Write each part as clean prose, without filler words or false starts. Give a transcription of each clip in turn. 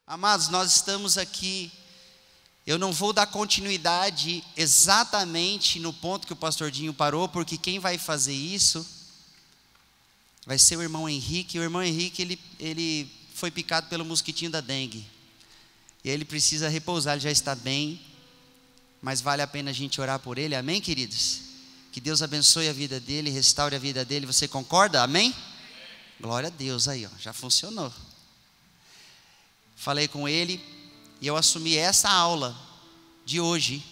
Amados, nós estamos aqui. Eu não vou dar continuidade exatamente no ponto que o pastor Dinho parou, porque quem vai fazer isso vai ser o irmão Henrique. O irmão Henrique, ele foi picado pelo mosquitinho da dengue. E ele precisa repousar, ele já está bem. Mas vale a pena a gente orar por ele, amém, queridos? Que Deus abençoe a vida dele, restaure a vida dele. Você concorda? Amém? Glória a Deus, aí ó, já funcionou. Falei com ele e eu assumi essa aula de hoje.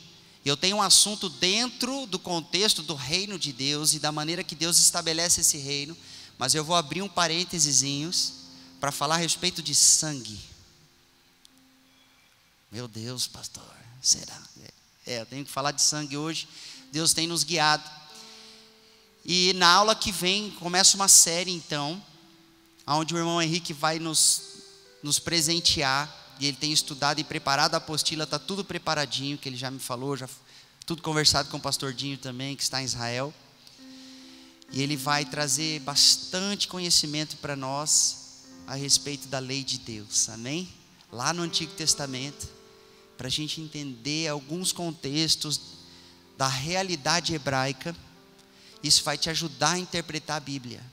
Eu tenho um assunto dentro do contexto do reino de Deus e da maneira que Deus estabelece esse reino, mas eu vou abrir um parênteses para falar a respeito de sangue. Meu Deus, pastor, será? Eu tenho que falar de sangue hoje. Deus tem nos guiado. E na aula que vem começa uma série então, onde o irmão Henrique vai nos presentear, e ele tem estudado e preparado a apostila, está tudo preparadinho, que ele já me falou, já tudo conversado com o pastor Dinho também, que está em Israel, e ele vai trazer bastante conhecimento para nós, a respeito da lei de Deus, amém? Lá no Antigo Testamento, para a gente entender alguns contextos da realidade hebraica. Isso vai te ajudar a interpretar a Bíblia.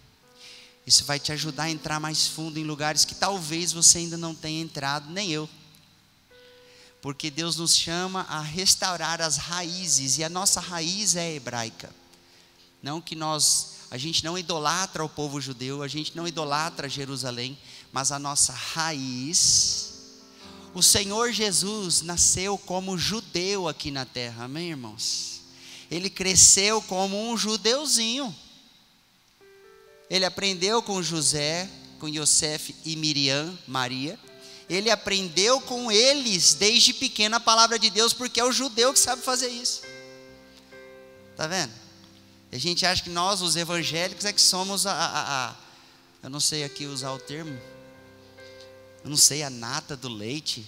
Isso vai te ajudar a entrar mais fundo em lugares que talvez você ainda não tenha entrado, nem eu. Porque Deus nos chama a restaurar as raízes, e a nossa raiz é hebraica. Não que a gente não idolatra o povo judeu, a gente não idolatra Jerusalém, mas a nossa raiz. O Senhor Jesus nasceu como judeu aqui na terra, amém, irmãos? Ele cresceu como um judeuzinho. Ele aprendeu com José, com Yosef e Miriam, Maria. Ele aprendeu com eles desde pequeno a palavra de Deus, porque é o judeu que sabe fazer isso. Está vendo? A gente acha que nós, os evangélicos, é que somos eu não sei aqui usar o termo, eu não sei, a nata do leite,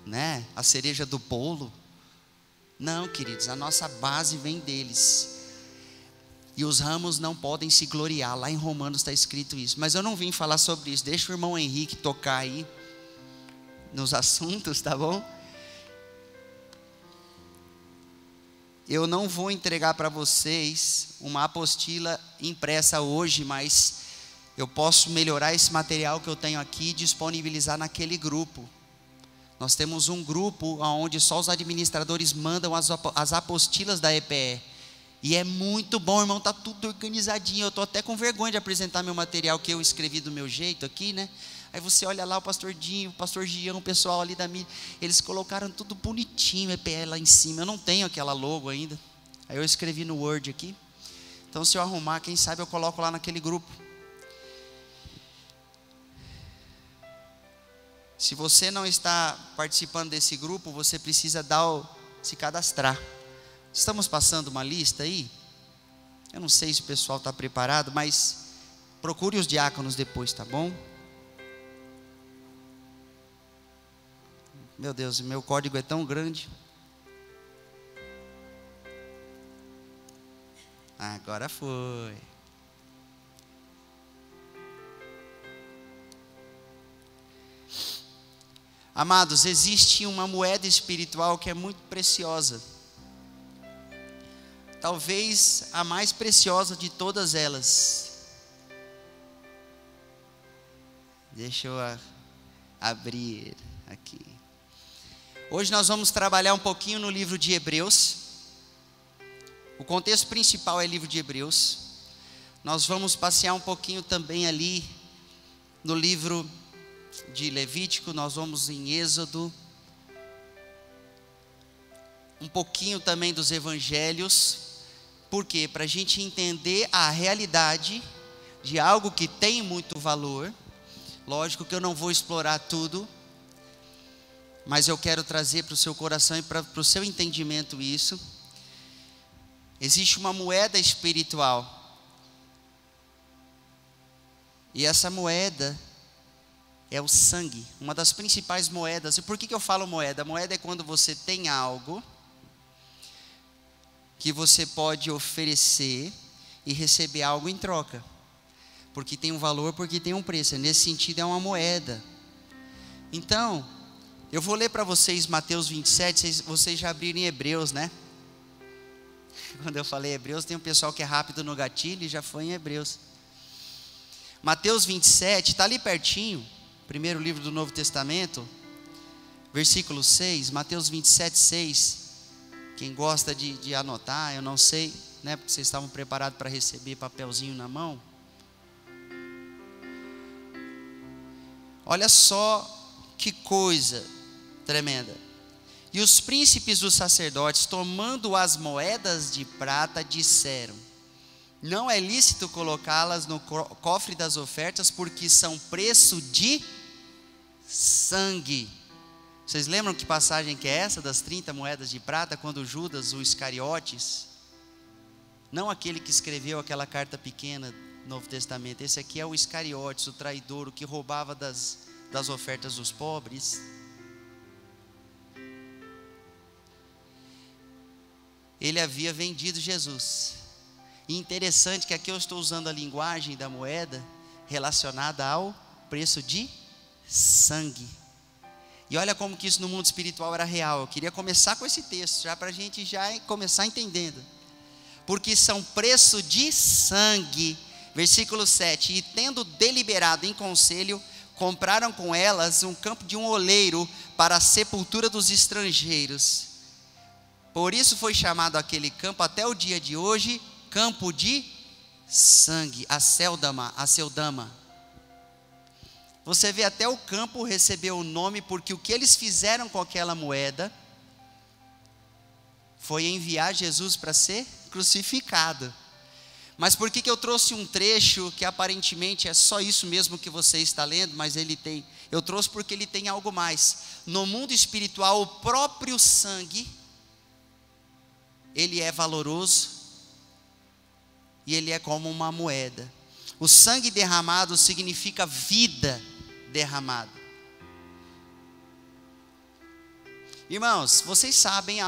né? A cereja do bolo. Não, queridos, a nossa base vem deles. E os ramos não podem se gloriar. Lá em Romanos está escrito isso. Mas eu não vim falar sobre isso. Deixa o irmão Henrique tocar aí nos assuntos, tá bom? Eu não vou entregar para vocês uma apostila impressa hoje, mas eu posso melhorar esse material que eu tenho aqui e disponibilizar naquele grupo. Nós temos um grupo onde só os administradores mandam as apostilas da EPE. E é muito bom, irmão, está tudo organizadinho. Eu estou até com vergonha de apresentar meu material que eu escrevi do meu jeito aqui, né? Aí você olha lá o pastor Dinho, o pastor Gião, o pessoal ali da mídia, eles colocaram tudo bonitinho, EPE lá em cima. Eu não tenho aquela logo ainda. Aí eu escrevi no Word aqui. Então se eu arrumar, quem sabe eu coloco lá naquele grupo. Se você não está participando desse grupo, você precisa se cadastrar. Estamos passando uma lista aí. Eu não sei se o pessoal está preparado, mas procure os diáconos depois, tá bom? Meu Deus, meu código é tão grande. Agora foi. Amados, existe uma moeda espiritual que é muito preciosa. Talvez a mais preciosa de todas elas. Deixa eu abrir aqui. Hoje nós vamos trabalhar um pouquinho no livro de Hebreus. O contexto principal é o livro de Hebreus. Nós vamos passear um pouquinho também ali no livro de Levítico. Nós vamos em Êxodo. Um pouquinho também dos evangelhos. Por quê? Para a gente entender a realidade de algo que tem muito valor. Lógico que eu não vou explorar tudo, mas eu quero trazer para o seu coração e para o seu entendimento isso. Existe uma moeda espiritual. E essa moeda é o sangue, uma das principais moedas. E por que eu falo moeda? Moeda é quando você tem algo que você pode oferecer e receber algo em troca. Porque tem um valor, porque tem um preço. Nesse sentido é uma moeda. Então, eu vou ler para vocês Mateus 27, vocês já abriram em Hebreus, né? Quando eu falei Hebreus, tem um pessoal que é rápido no gatilho e já foi em Hebreus. Mateus 27, está ali pertinho, primeiro livro do Novo Testamento, versículo 6, Mateus 27, 6. Quem gosta de anotar, eu não sei, né? Porque vocês estavam preparados para receber papelzinho na mão. Olha só que coisa tremenda. E os príncipes dos sacerdotes, tomando as moedas de prata, disseram: não é lícito colocá-las no cofre das ofertas, porque são preço de sangue. Vocês lembram que passagem que é essa, das 30 moedas de prata, quando Judas, o Iscariotes, não aquele que escreveu aquela carta pequena do Novo Testamento, esse aqui é o Iscariotes, o traidor, o que roubava das ofertas dos pobres. Ele havia vendido Jesus. E interessante que aqui eu estou usando a linguagem da moeda relacionada ao preço de sangue. E olha como que isso no mundo espiritual era real. Eu queria começar com esse texto, já para a gente já começar entendendo. Porque são preço de sangue. Versículo 7. E tendo deliberado em conselho, compraram com elas um campo de um oleiro para a sepultura dos estrangeiros. Por isso foi chamado aquele campo até o dia de hoje, campo de sangue, Aceldama. Você vê, até o campo recebeu o nome, porque o que eles fizeram com aquela moeda foi enviar Jesus para ser crucificado. Mas por que eu trouxe um trecho que aparentemente é só isso mesmo que você está lendo, mas eu trouxe porque ele tem algo mais. No mundo espiritual, o próprio sangue, ele é valoroso e ele é como uma moeda. O sangue derramado significa vida derramada. Irmãos, vocês sabem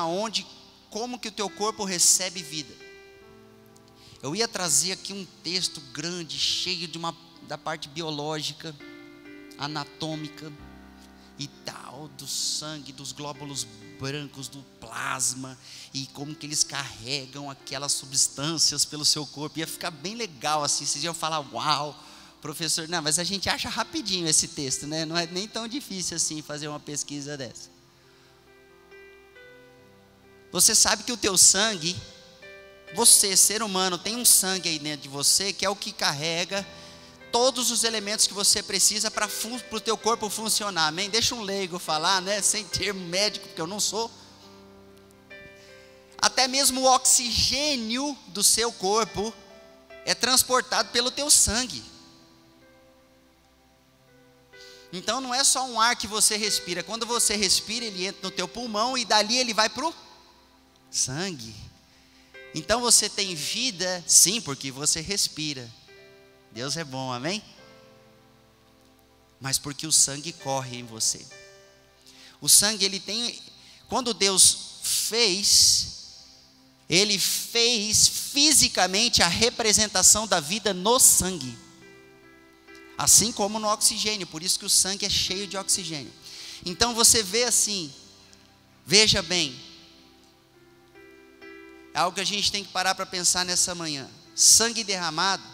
como que o teu corpo recebe vida. Eu ia trazer aqui um texto grande, cheio da parte biológica, anatômica e tal, do sangue, dos glóbulos brancos, do plasma, e como que eles carregam aquelas substâncias pelo seu corpo. Ia ficar bem legal assim, vocês iam falar: uau, professor. Não, mas a gente acha rapidinho esse texto, né? Não é nem tão difícil assim fazer uma pesquisa dessa. Você sabe que o teu sangue, você, ser humano, tem um sangue aí dentro de você, que é o que carrega todos os elementos que você precisa para o teu corpo funcionar, amém? Deixa um leigo falar, né? Sem termo médico, porque eu não sou. Até mesmo o oxigênio do seu corpo é transportado pelo teu sangue. Então não é só um ar que você respira. Quando você respira, ele entra no teu pulmão e dali ele vai para o sangue. Então você tem vida, sim, porque você respira. Deus é bom, amém? Mas porque o sangue corre em você. O sangue, ele tem, quando Deus fez, Ele fez fisicamente a representação da vida no sangue, assim como no oxigênio. Por isso que o sangue é cheio de oxigênio. Então você vê assim, veja bem, é algo que a gente tem que parar para pensar nessa manhã. Sangue derramado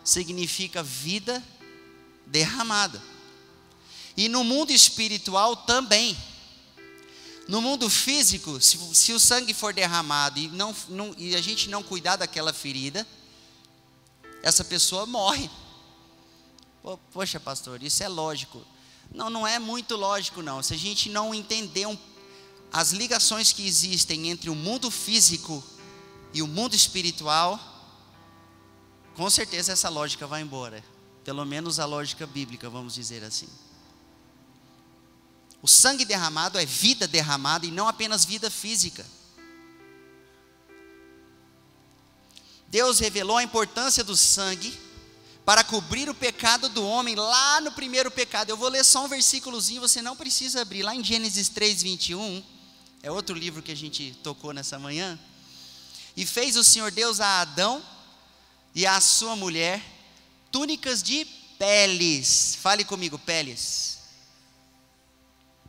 significa vida derramada. E no mundo espiritual também. No mundo físico, se o sangue for derramado e a gente não cuidar daquela ferida, essa pessoa morre. Poxa, pastor, isso é lógico. Não é muito lógico não. Se a gente não entender as ligações que existem entre o mundo físico e o mundo espiritual, com certeza essa lógica vai embora. Pelo menos a lógica bíblica, vamos dizer assim. O sangue derramado é vida derramada e não apenas vida física. Deus revelou a importância do sangue para cobrir o pecado do homem lá no primeiro pecado. Eu vou ler só um versículozinho, você não precisa abrir. Lá em Gênesis 3:21, é outro livro que a gente tocou nessa manhã. E fez o Senhor Deus a Adão e a sua mulher túnicas de peles. Fale comigo, peles.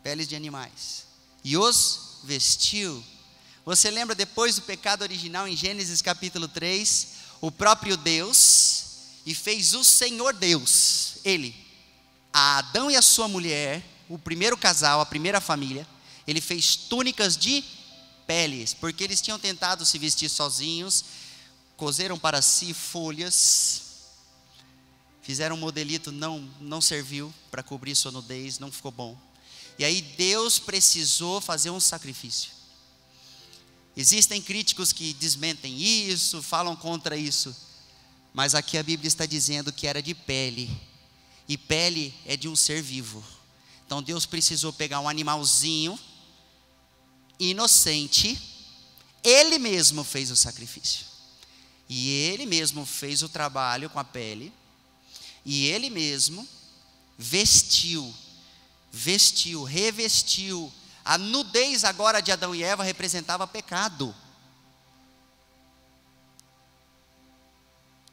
peles de animais, e os vestiu. Você lembra, depois do pecado original, em Gênesis capítulo 3, o próprio Deus, e fez o Senhor Deus, Ele, a Adão e a sua mulher, o primeiro casal, a primeira família, Ele fez túnicas de peles, porque eles tinham tentado se vestir sozinhos, coseram para si folhas, fizeram um modelito, não serviu para cobrir sua nudez, não ficou bom. E aí Deus precisou fazer um sacrifício. Existem críticos que desmentem isso, falam contra isso, mas aqui a Bíblia está dizendo que era de pele, e pele é de um ser vivo. Então Deus precisou pegar um animalzinho inocente, Ele mesmo fez o sacrifício, e Ele mesmo fez o trabalho com a pele, e Ele mesmo revestiu. A nudez agora de Adão e Eva representava pecado.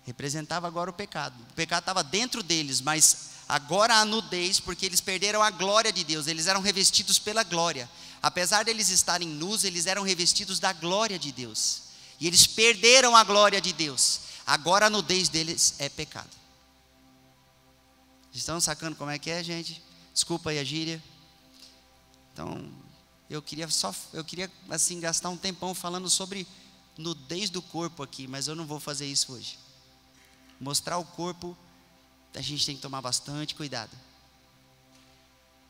Representava agora o pecado. O pecado estava dentro deles, mas agora a nudez, porque eles perderam a glória de Deus. Eles eram revestidos pela glória. Apesar de eles estarem nus, eles eram revestidos da glória de Deus. E eles perderam a glória de Deus. Agora a nudez deles é pecado. Estão sacando como é que é, gente? Desculpa aí a gíria. Então, eu queria assim gastar um tempão falando sobre nudez do corpo aqui, mas eu não vou fazer isso hoje. Mostrar o corpo, a gente tem que tomar bastante cuidado.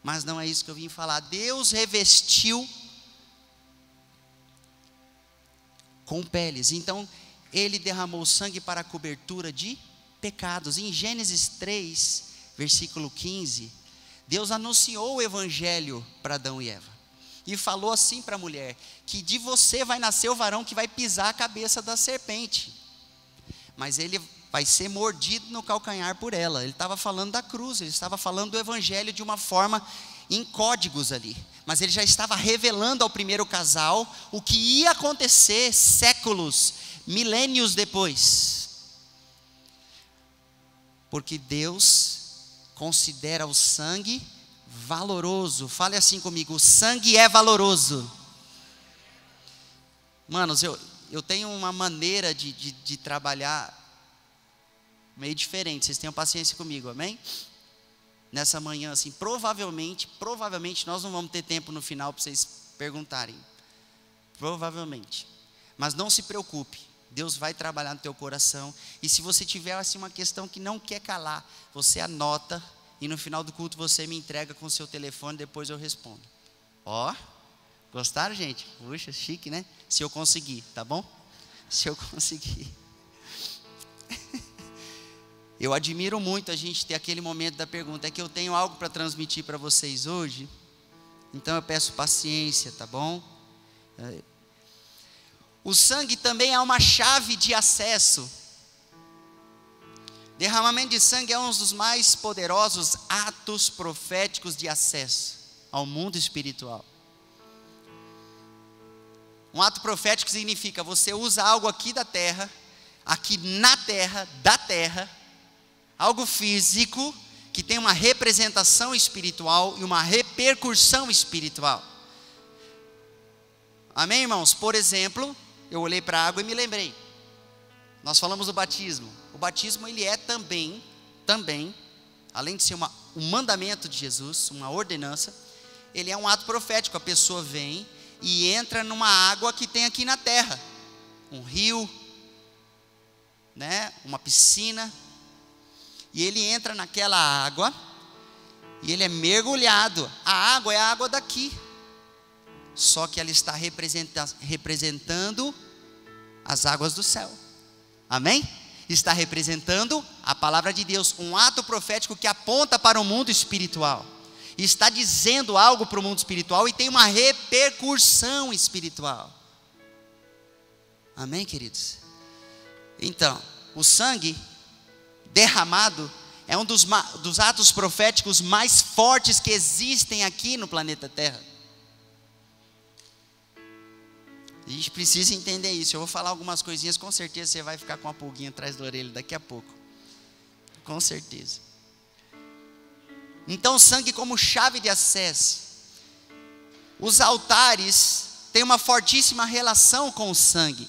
Mas não é isso que eu vim falar. Deus revestiu com peles. Então, Ele derramou sangue para a cobertura de pecados. Em Gênesis 3, versículo 15, Deus anunciou o evangelho para Adão e Eva, e falou assim para a mulher, que de você vai nascer o varão que vai pisar a cabeça da serpente, mas ele vai ser mordido no calcanhar por ela. Ele estava falando da cruz, ele estava falando do evangelho de uma forma, em códigos ali, mas ele já estava revelando ao primeiro casal o que ia acontecer séculos, milênios depois, porque Deus considera o sangue valoroso. Fale assim comigo: o sangue é valoroso. Manos, eu tenho uma maneira de trabalhar meio diferente. Vocês tenham paciência comigo, amém? Nessa manhã assim, provavelmente nós não vamos ter tempo no final para vocês perguntarem, provavelmente, mas não se preocupe, Deus vai trabalhar no teu coração. E se você tiver assim uma questão que não quer calar, você anota, e no final do culto você me entrega com o seu telefone, depois eu respondo. Ó, gostaram, gente? Puxa, chique, né? Se eu conseguir, tá bom? Se eu conseguir. Eu admiro muito a gente ter aquele momento da pergunta. É que eu tenho algo para transmitir para vocês hoje, então eu peço paciência, tá bom? O sangue também é uma chave de acesso. Derramamento de sangue é um dos mais poderosos atos proféticos de acesso ao mundo espiritual. Um ato profético significa você usa algo aqui da terra, aqui na terra, da terra, algo físico que tem uma representação espiritual e uma repercussão espiritual. Amém, irmãos? Por exemplo, eu olhei para a água e me lembrei. Nós falamos do batismo. O batismo ele é também, além de ser um mandamento de Jesus, uma ordenança, ele é um ato profético. A pessoa vem e entra numa água que tem aqui na terra, um rio, né, uma piscina, e ele entra naquela água e ele é mergulhado. A água é a água daqui, só que ela está representando as águas do céu. Amém? Está representando a palavra de Deus, um ato profético que aponta para o mundo espiritual, está dizendo algo para o mundo espiritual e tem uma repercussão espiritual. Amém, queridos? Então, o sangue derramado é um dos atos proféticos mais fortes que existem aqui no planeta Terra. A gente precisa entender isso. Eu vou falar algumas coisinhas, com certeza você vai ficar com uma pulguinha atrás da orelha daqui a pouco, com certeza. Então, o sangue como chave de acesso. Os altares têm uma fortíssima relação com o sangue,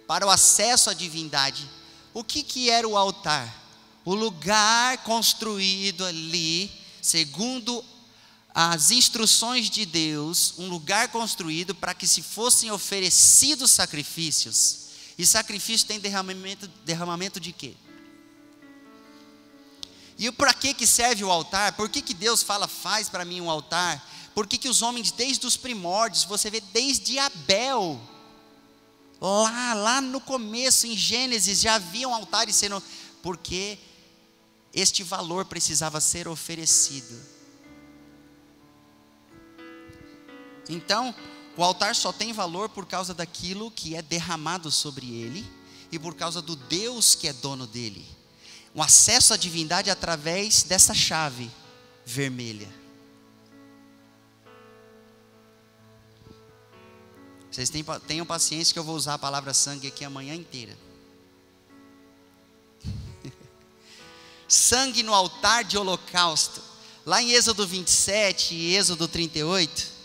para o acesso à divindade. O que era o altar? O lugar construído ali, segundo as instruções de Deus, um lugar construído para que se fossem oferecidos sacrifícios. E sacrifício tem derramamento de quê? E para que serve o altar? Por que Deus fala, faz para mim um altar? Por que os homens desde os primórdios, você vê desde Abel, lá no começo, em Gênesis, já haviam altares sendo, porque este valor precisava ser oferecido. Então, o altar só tem valor por causa daquilo que é derramado sobre ele, e por causa do Deus que é dono dele. O acesso à divindade através dessa chave vermelha. Vocês tenham paciência que eu vou usar a palavra sangue aqui a manhã inteira. Sangue no altar de holocausto. Lá em Êxodo 27 e Êxodo 38.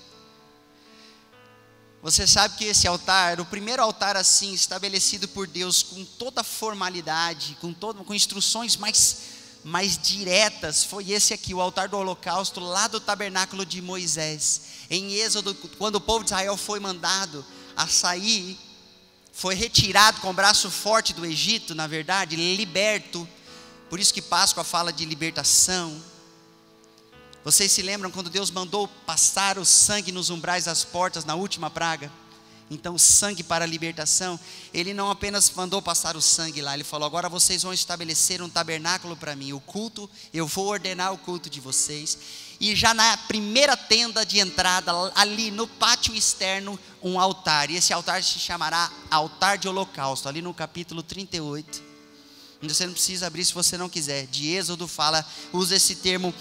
Você sabe que esse altar era o primeiro altar assim, estabelecido por Deus, com toda a formalidade, com instruções mais diretas. Foi esse aqui, o altar do holocausto, lá do tabernáculo de Moisés. Em Êxodo, quando o povo de Israel foi mandado a sair, foi retirado com o braço forte do Egito, na verdade, liberto. Por isso que Páscoa fala de libertação. Vocês se lembram quando Deus mandou passar o sangue nos umbrais das portas na última praga? Então, sangue para a libertação. Ele não apenas mandou passar o sangue lá, ele falou, agora vocês vão estabelecer um tabernáculo para mim. O culto, eu vou ordenar o culto de vocês. E já na primeira tenda de entrada, ali no pátio externo, um altar. E esse altar se chamará altar de holocausto, ali no capítulo 38. Você não precisa abrir se você não quiser. De Êxodo fala, usa esse termo,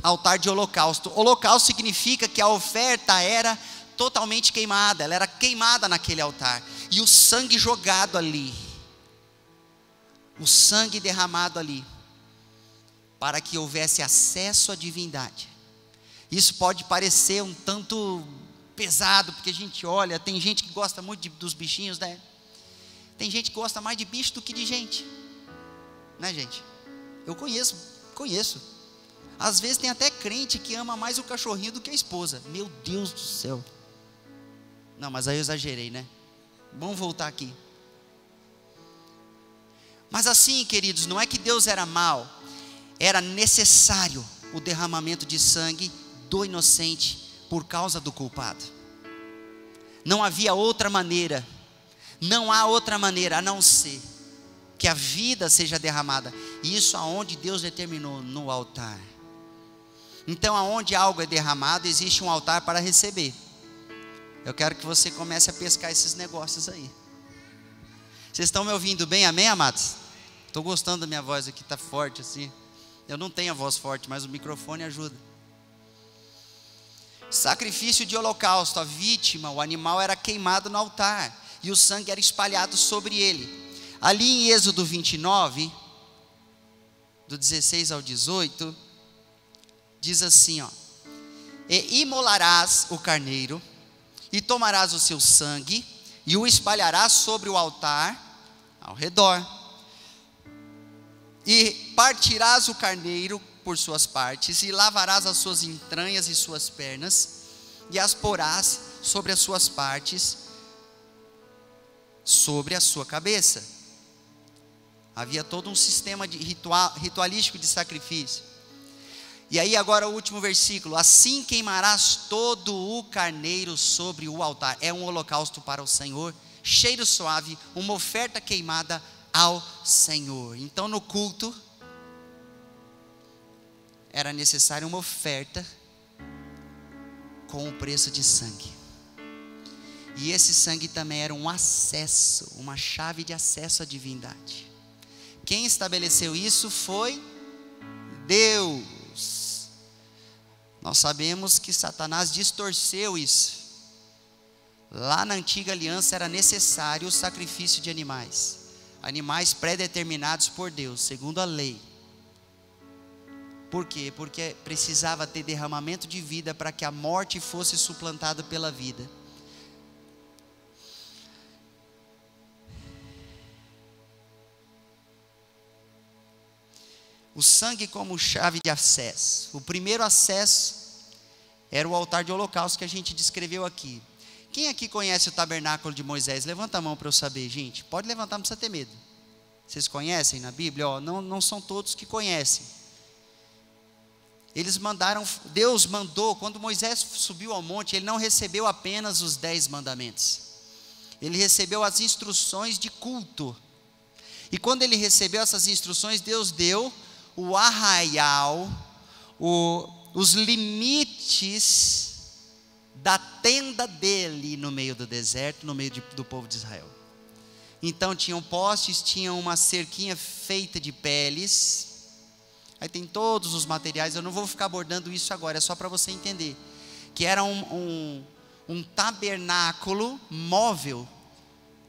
altar de holocausto. Holocausto significa que a oferta era totalmente queimada, ela era queimada naquele altar, e o sangue jogado ali, o sangue derramado ali, para que houvesse acesso à divindade. Isso pode parecer um tanto pesado, porque a gente olha, tem gente que gosta muito dos bichinhos, né? Tem gente que gosta mais de bicho do que de gente, né, gente? Eu conheço. Às vezes tem até crente que ama mais o cachorrinho do que a esposa. Meu Deus do céu. Não, mas aí eu exagerei, né? Vamos voltar aqui. Mas assim, queridos, não é que Deus era mau. Era necessário o derramamento de sangue do inocente por causa do culpado. Não havia outra maneira. Não há outra maneira a não ser que a vida seja derramada. E isso aonde Deus determinou, no altar. Então, aonde algo é derramado, existe um altar para receber. Eu quero que você comece a pescar esses negócios aí. Vocês estão me ouvindo bem, amém, amados? Estou gostando da minha voz aqui, está forte assim. Eu não tenho a voz forte, mas o microfone ajuda. Sacrifício de holocausto, a vítima, o animal era queimado no altar, e o sangue era espalhado sobre ele. Ali em Êxodo 29, do 16 ao 18, diz assim, e imolarás o carneiro, e tomarás o seu sangue, e o espalharás sobre o altar, ao redor, e partirás o carneiro por suas partes, e lavarás as suas entranhas e suas pernas, e as porás sobre as suas partes, sobre a sua cabeça. Havia todo um sistema de ritualístico de sacrifício. E aí agora o último versículo, assim queimarás todo o carneiro sobre o altar. É um holocausto para o Senhor, cheiro suave, uma oferta queimada ao Senhor. Então no culto, era necessária uma oferta com o preço de sangue. E esse sangue também era um acesso, uma chave de acesso à divindade. Quem estabeleceu isso foi Deus. Nós sabemos que Satanás distorceu isso. Lá na antiga aliança era necessário o sacrifício de animais pré-determinados por Deus, segundo a lei. Por quê? Porque precisava ter derramamento de vida para que a morte fosse suplantada pela vida. O sangue como chave de acesso. O primeiro acesso era o altar de holocausto que a gente descreveu aqui. Quem aqui conhece o tabernáculo de Moisés? Levanta a mão para eu saber, gente. Pode levantar, não precisa ter medo. Vocês conhecem na Bíblia? Não são todos que conhecem. Deus mandou, quando Moisés subiu ao monte, ele não recebeu apenas os 10 mandamentos. Ele recebeu as instruções de culto. E quando ele recebeu essas instruções, Deus deu o arraial, os limites da tenda dele no meio do deserto, no meio do povo de Israel. Então tinham postes, tinham uma cerquinha feita de peles. Aí tem todos os materiais, eu não vou ficar abordando isso agora, é só para você entender. Que era um tabernáculo móvel,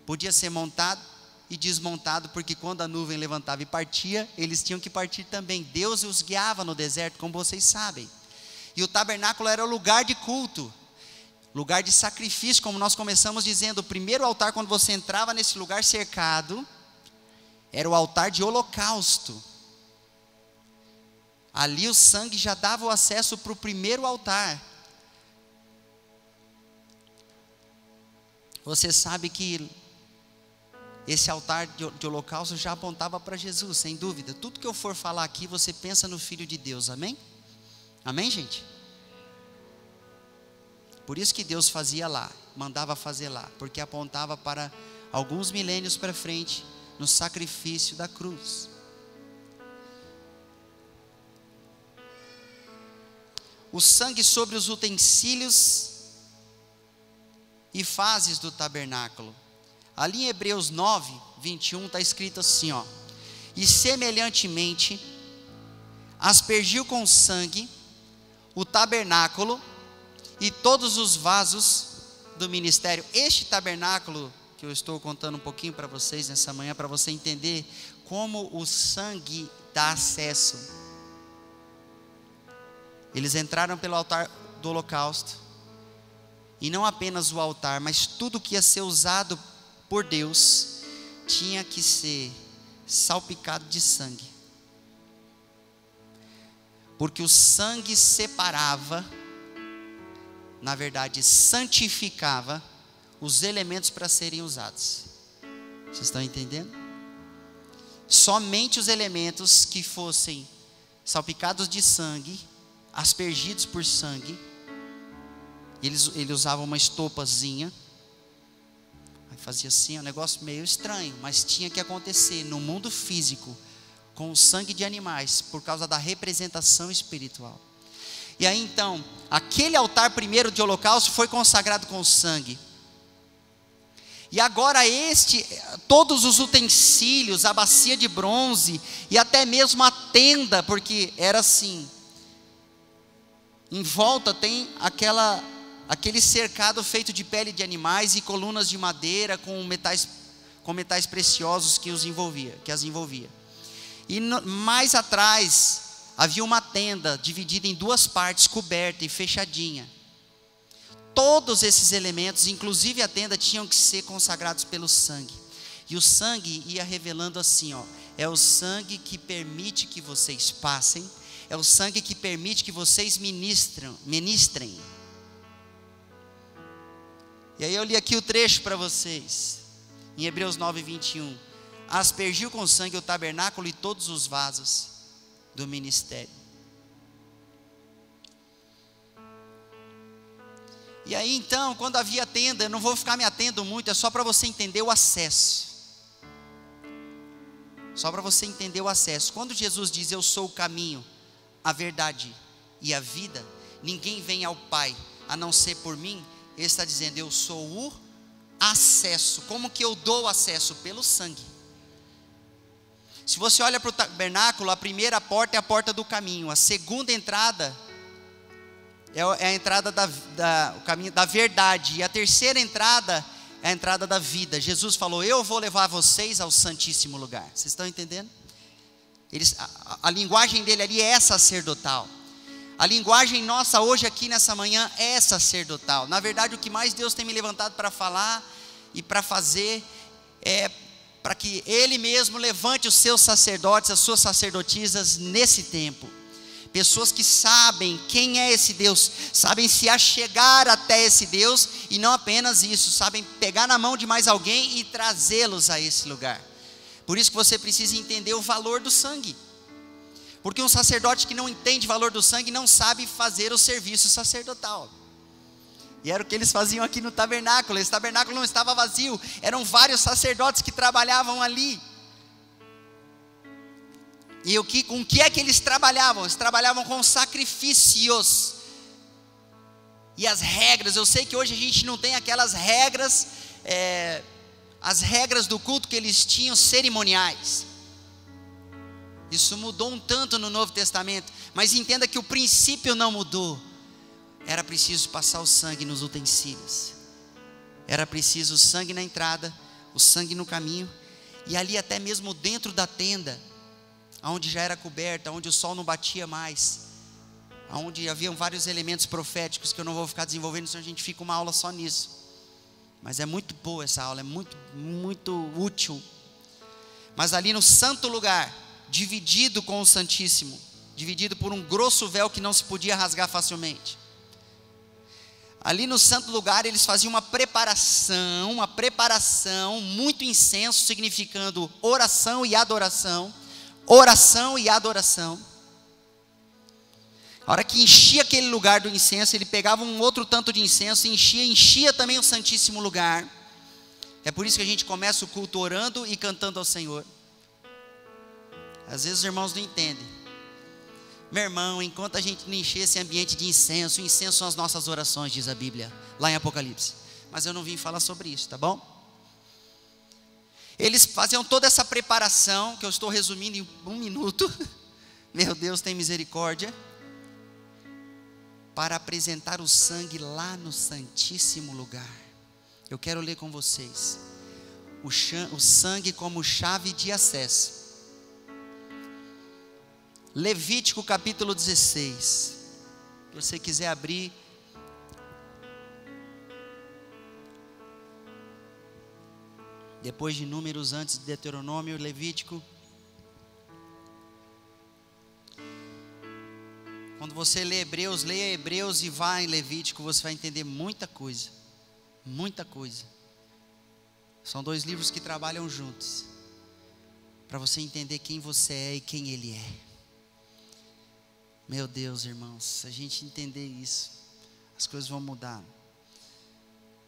podia ser montado e desmontado, porque quando a nuvem levantava e partia, eles tinham que partir também. Deus os guiava no deserto, como vocês sabem. E o tabernáculo era o lugar de culto, lugar de sacrifício, como nós começamos dizendo. O primeiro altar, quando você entrava nesse lugar cercado, era o altar de holocausto. Ali o sangue já dava o acesso para o primeiro altar. Você sabe que esse altar de holocausto já apontava para Jesus, sem dúvida. Tudo que eu for falar aqui, você pensa no Filho de Deus, amém? Amém, gente? Por isso que Deus fazia lá, mandava fazer lá, porque apontava para alguns milênios para frente, no sacrifício da cruz. O sangue sobre os utensílios e fases do tabernáculo. Ali em Hebreus 9, 21 está escrito assim, ó: e semelhantemente aspergiu com sangue o tabernáculo e todos os vasos do ministério. Este tabernáculo que eu estou contando um pouquinho para vocês nessa manhã, para você entender como o sangue dá acesso. Eles entraram pelo altar do holocausto, e não apenas o altar, mas tudo que ia ser usado por Deus tinha que ser salpicado de sangue, porque o sangue separava, na verdade santificava os elementos para serem usados. Vocês estão entendendo? Somente os elementos que fossem salpicados de sangue, aspergidos por sangue, ele usava uma estopazinha, aí fazia assim, um negócio meio estranho, mas tinha que acontecer no mundo físico, com o sangue de animais, por causa da representação espiritual. E aí então, aquele altar primeiro de holocausto foi consagrado com sangue. E agora todos os utensílios, a bacia de bronze, e até mesmo a tenda, porque era assim, em volta tem aquele cercado feito de pele de animais e colunas de madeira com metais preciosos que as envolvia. E mais atrás havia uma tenda dividida em duas partes, coberta e fechadinha. Todos esses elementos, inclusive a tenda, tinham que ser consagrados pelo sangue. E o sangue ia revelando assim, ó: é o sangue que permite que vocês passem, é o sangue que permite que vocês ministrem. E aí eu li aqui o trecho para vocês, em Hebreus 9, 21. Aspergiu com sangue o tabernáculo e todos os vasos do ministério. E aí então, quando havia tenda, eu não vou ficar me atendo muito, é só para você entender o acesso. Só para você entender o acesso. Quando Jesus diz: eu sou o caminho, a verdade e a vida, ninguém vem ao Pai a não ser por mim. Ele está dizendo: eu sou o acesso. Como que eu dou acesso? Pelo sangue. Se você olha para o tabernáculo, a primeira porta é a porta do caminho, a segunda entrada é a entrada o caminho da verdade, e a terceira entrada é a entrada da vida. Jesus falou: eu vou levar vocês ao santíssimo lugar. Vocês estão entendendo? A linguagem dele ali é sacerdotal. A linguagem nossa hoje aqui nessa manhã é sacerdotal. Na verdade, o que mais Deus tem me levantado para falar e para fazer é para que Ele mesmo levante os seus sacerdotes, as suas sacerdotisas nesse tempo. Pessoas que sabem quem é esse Deus, sabem se achegar até esse Deus, e não apenas isso, sabem pegar na mão de mais alguém e trazê-los a esse lugar. Por isso que você precisa entender o valor do sangue, porque um sacerdote que não entende o valor do sangue não sabe fazer o serviço sacerdotal. E era o que eles faziam aqui no tabernáculo. Esse tabernáculo não estava vazio, eram vários sacerdotes que trabalhavam ali. E com o que é que eles trabalhavam? Eles trabalhavam com sacrifícios. E as regras, eu sei que hoje a gente não tem aquelas regras, as regras do culto que eles tinham cerimoniais. Isso mudou um tanto no Novo Testamento, mas entenda que o princípio não mudou. Era preciso passar o sangue nos utensílios. Era preciso o sangue na entrada, o sangue no caminho, e ali até mesmo dentro da tenda, onde já era coberta, onde o sol não batia mais, onde haviam vários elementos proféticos que eu não vou ficar desenvolvendo, senão a gente fica uma aula só nisso. Mas é muito boa essa aula, é muito, muito útil. Mas ali no santo lugar, dividido com o Santíssimo, dividido por um grosso véu que não se podia rasgar facilmente. Ali no santo lugar eles faziam uma preparação, muito incenso, significando oração e adoração. Oração e adoração. A hora que enchia aquele lugar do incenso, ele pegava um outro tanto de incenso e enchia também o santíssimo lugar. É por isso que a gente começa o culto orando e cantando ao Senhor. Às vezes os irmãos não entendem. Meu irmão, enquanto a gente não encher esse ambiente de incenso, o incenso são as nossas orações, diz a Bíblia, lá em Apocalipse. Mas eu não vim falar sobre isso, tá bom? Eles faziam toda essa preparação, que eu estou resumindo em 1 minuto. Meu Deus, tem misericórdia. Para apresentar o sangue lá no santíssimo lugar. Eu quero ler com vocês. O sangue como chave de acesso. Levítico capítulo 16. Se você quiser abrir. Depois de Números, antes de Deuteronômio, Levítico. Quando você lê Hebreus, leia Hebreus e vá em Levítico, você vai entender muita coisa. Muita coisa. São 2 livros que trabalham juntos, para você entender quem você é e quem Ele é. Meu Deus, irmãos, se a gente entender isso, as coisas vão mudar.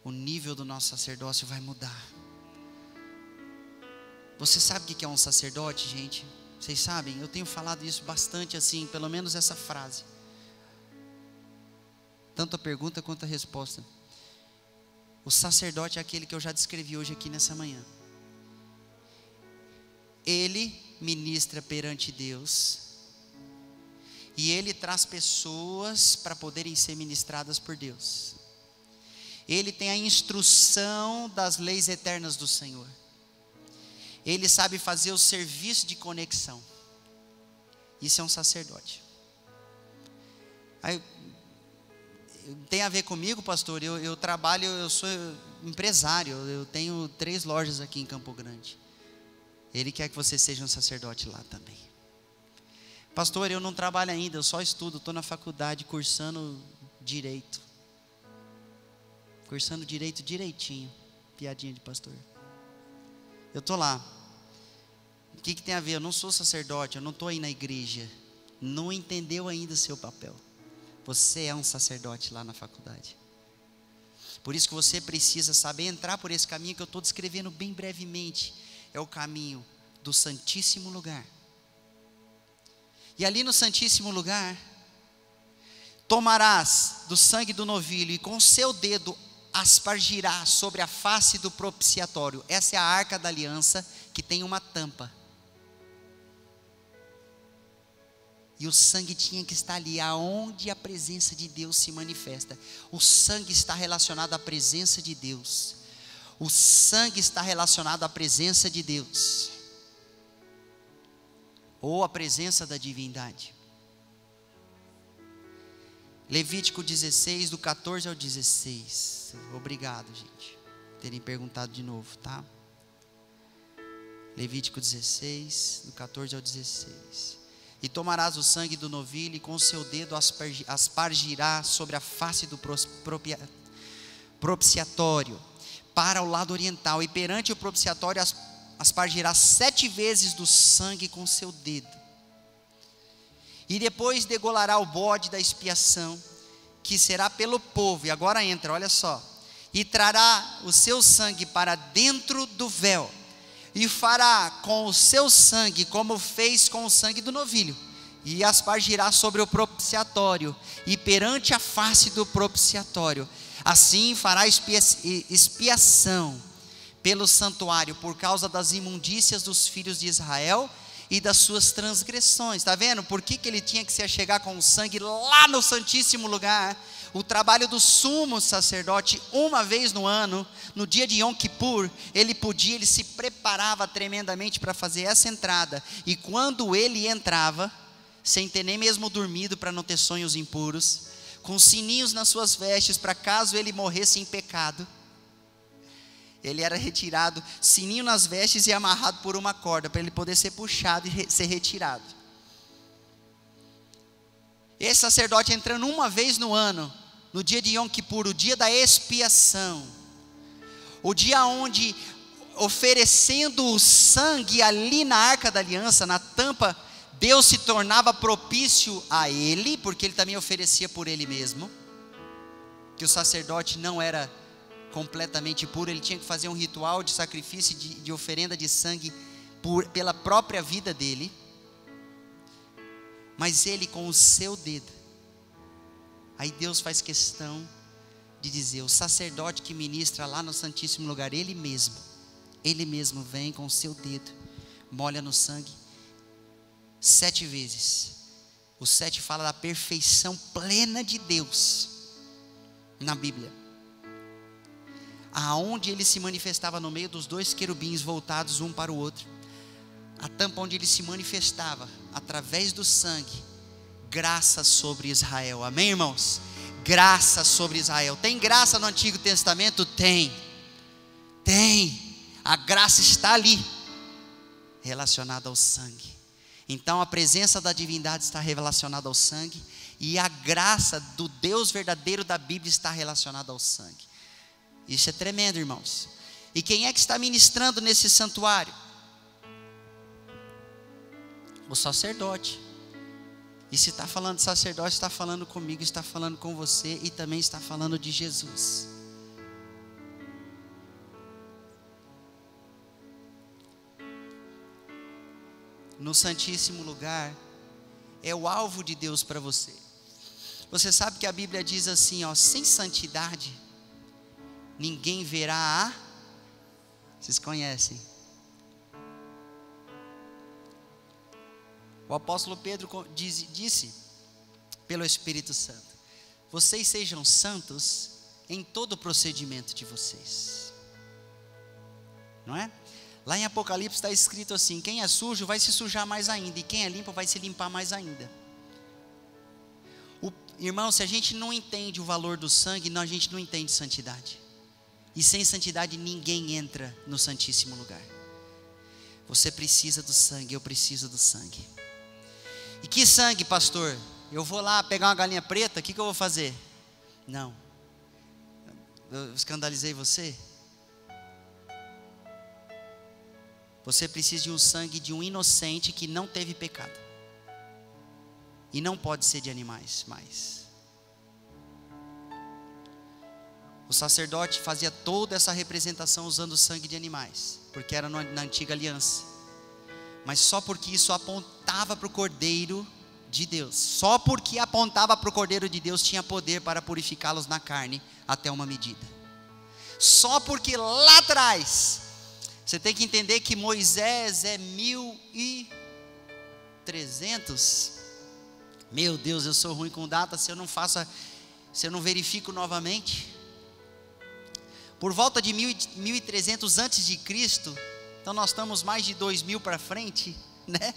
O nível do nosso sacerdócio vai mudar. Você sabe o que é um sacerdote, gente? Vocês sabem? Eu tenho falado isso bastante assim, pelo menos essa frase. Tanto a pergunta quanto a resposta. O sacerdote é aquele que eu já descrevi hoje aqui nessa manhã. Ele ministra perante Deus. E ele traz pessoas para poderem ser ministradas por Deus. Ele tem a instrução das leis eternas do Senhor. Ele sabe fazer o serviço de conexão. Isso é um sacerdote. Aí, tem a ver comigo, pastor? Eu trabalho, eu sou empresário. Eu tenho 3 lojas aqui em Campo Grande. Ele quer que você seja um sacerdote lá também. Pastor, eu não trabalho ainda, eu só estudo. Estou na faculdade cursando direito. Cursando direito direitinho. Piadinha de pastor. Eu estou lá. O que tem a ver? Eu não sou sacerdote, eu não estou aí na igreja. Não entendeu ainda o seu papel. Você é um sacerdote lá na faculdade. Por isso que você precisa saber entrar por esse caminho que eu estou descrevendo bem brevemente. É o caminho do Santíssimo Lugar. E ali no Santíssimo Lugar, tomarás do sangue do novilho e com seu dedo aspargirás sobre a face do propiciatório. Essa é a arca da aliança que tem uma tampa. E o sangue tinha que estar ali, aonde a presença de Deus se manifesta. O sangue está relacionado à presença de Deus. O sangue está relacionado à presença de Deus. ou a presença da divindade. Levítico 16, do 14 ao 16. Obrigado, gente, por terem perguntado de novo, tá? Levítico 16, do 14 ao 16. E tomarás o sangue do novilho e com o seu dedo aspargirás sobre a face do propiciatório para o lado oriental, e perante o propiciatório aspargirás 7 vezes do sangue com o seu dedo. E depois degolará o bode da expiação, que será pelo povo. E agora entra, olha só. E trará o seu sangue para dentro do véu, e fará com o seu sangue como fez com o sangue do novilho, e aspargirá sobre o propiciatório e perante a face do propiciatório. Assim fará expiação pelo santuário por causa das imundícias dos filhos de Israel e das suas transgressões. Está vendo? Por que ele tinha que se achegar com o sangue lá no santíssimo lugar? O trabalho do sumo sacerdote, uma vez no ano, no dia de Yom Kippur, ele se preparava tremendamente para fazer essa entrada. E quando ele entrava, sem ter nem mesmo dormido para não ter sonhos impuros, com sininhos nas suas vestes, para caso ele morresse em pecado, ele era retirado, sininho nas vestes e amarrado por uma corda, para ele poder ser puxado e ser retirado. Esse sacerdote entrando uma vez no ano, no dia de Yom Kippur, o dia da expiação, o dia onde, oferecendo o sangue ali na arca da aliança, na tampa, Deus se tornava propício a ele, porque ele também oferecia por ele mesmo, que o sacerdote não era completamente puro, ele tinha que fazer um ritual de sacrifício, de oferenda de sangue, pela própria vida dele, mas ele com o seu dedo, aí Deus faz questão de dizer, o sacerdote que ministra lá no santíssimo lugar, ele mesmo vem com o seu dedo, molha no sangue, 7 vezes, o 7 fala da perfeição plena de Deus, na Bíblia, aonde ele se manifestava no meio dos 2 querubins voltados um para o outro, a tampa onde ele se manifestava, através do sangue, graça sobre Israel, amém, irmãos? Graça sobre Israel. Tem graça no Antigo Testamento? Tem, a graça está ali, relacionada ao sangue. Então a presença da divindade está relacionada ao sangue, e a graça do Deus verdadeiro da Bíblia está relacionada ao sangue. Isso é tremendo, irmãos. E quem é que está ministrando nesse santuário? O sacerdote. E se está falando de sacerdote, está falando comigo, está falando com você, e também está falando de Jesus. No santíssimo lugar, é o alvo de Deus para você. Você sabe que a Bíblia diz assim, ó, sem santidade, ninguém verá Vocês conhecem. O apóstolo Pedro disse pelo Espírito Santo: vocês sejam santos em todo o procedimento de vocês. Não é? Lá em Apocalipse está escrito assim: quem é sujo vai se sujar mais ainda, e quem é limpo vai se limpar mais ainda. Irmão, se a gente não entende o valor do sangue, a gente não entende santidade. E sem santidade ninguém entra no Santíssimo Lugar. Você precisa do sangue, eu preciso do sangue. E que sangue, pastor? Eu vou lá pegar uma galinha preta, o que eu vou fazer? Não. Eu escandalizei você? Você precisa de um sangue de um inocente que não teve pecado. E não pode ser de animais mais. O sacerdote fazia toda essa representação usando o sangue de animais, porque era na antiga aliança. Mas só porque isso apontava para o Cordeiro de Deus. Só porque apontava para o Cordeiro de Deus tinha poder para purificá-los na carne até uma medida. Só porque lá atrás, você tem que entender que Moisés é 1300. Meu Deus, eu sou ruim com data, se eu não verifico novamente. Por volta de 1300 antes de Cristo, então nós estamos mais de 2000 para frente, né?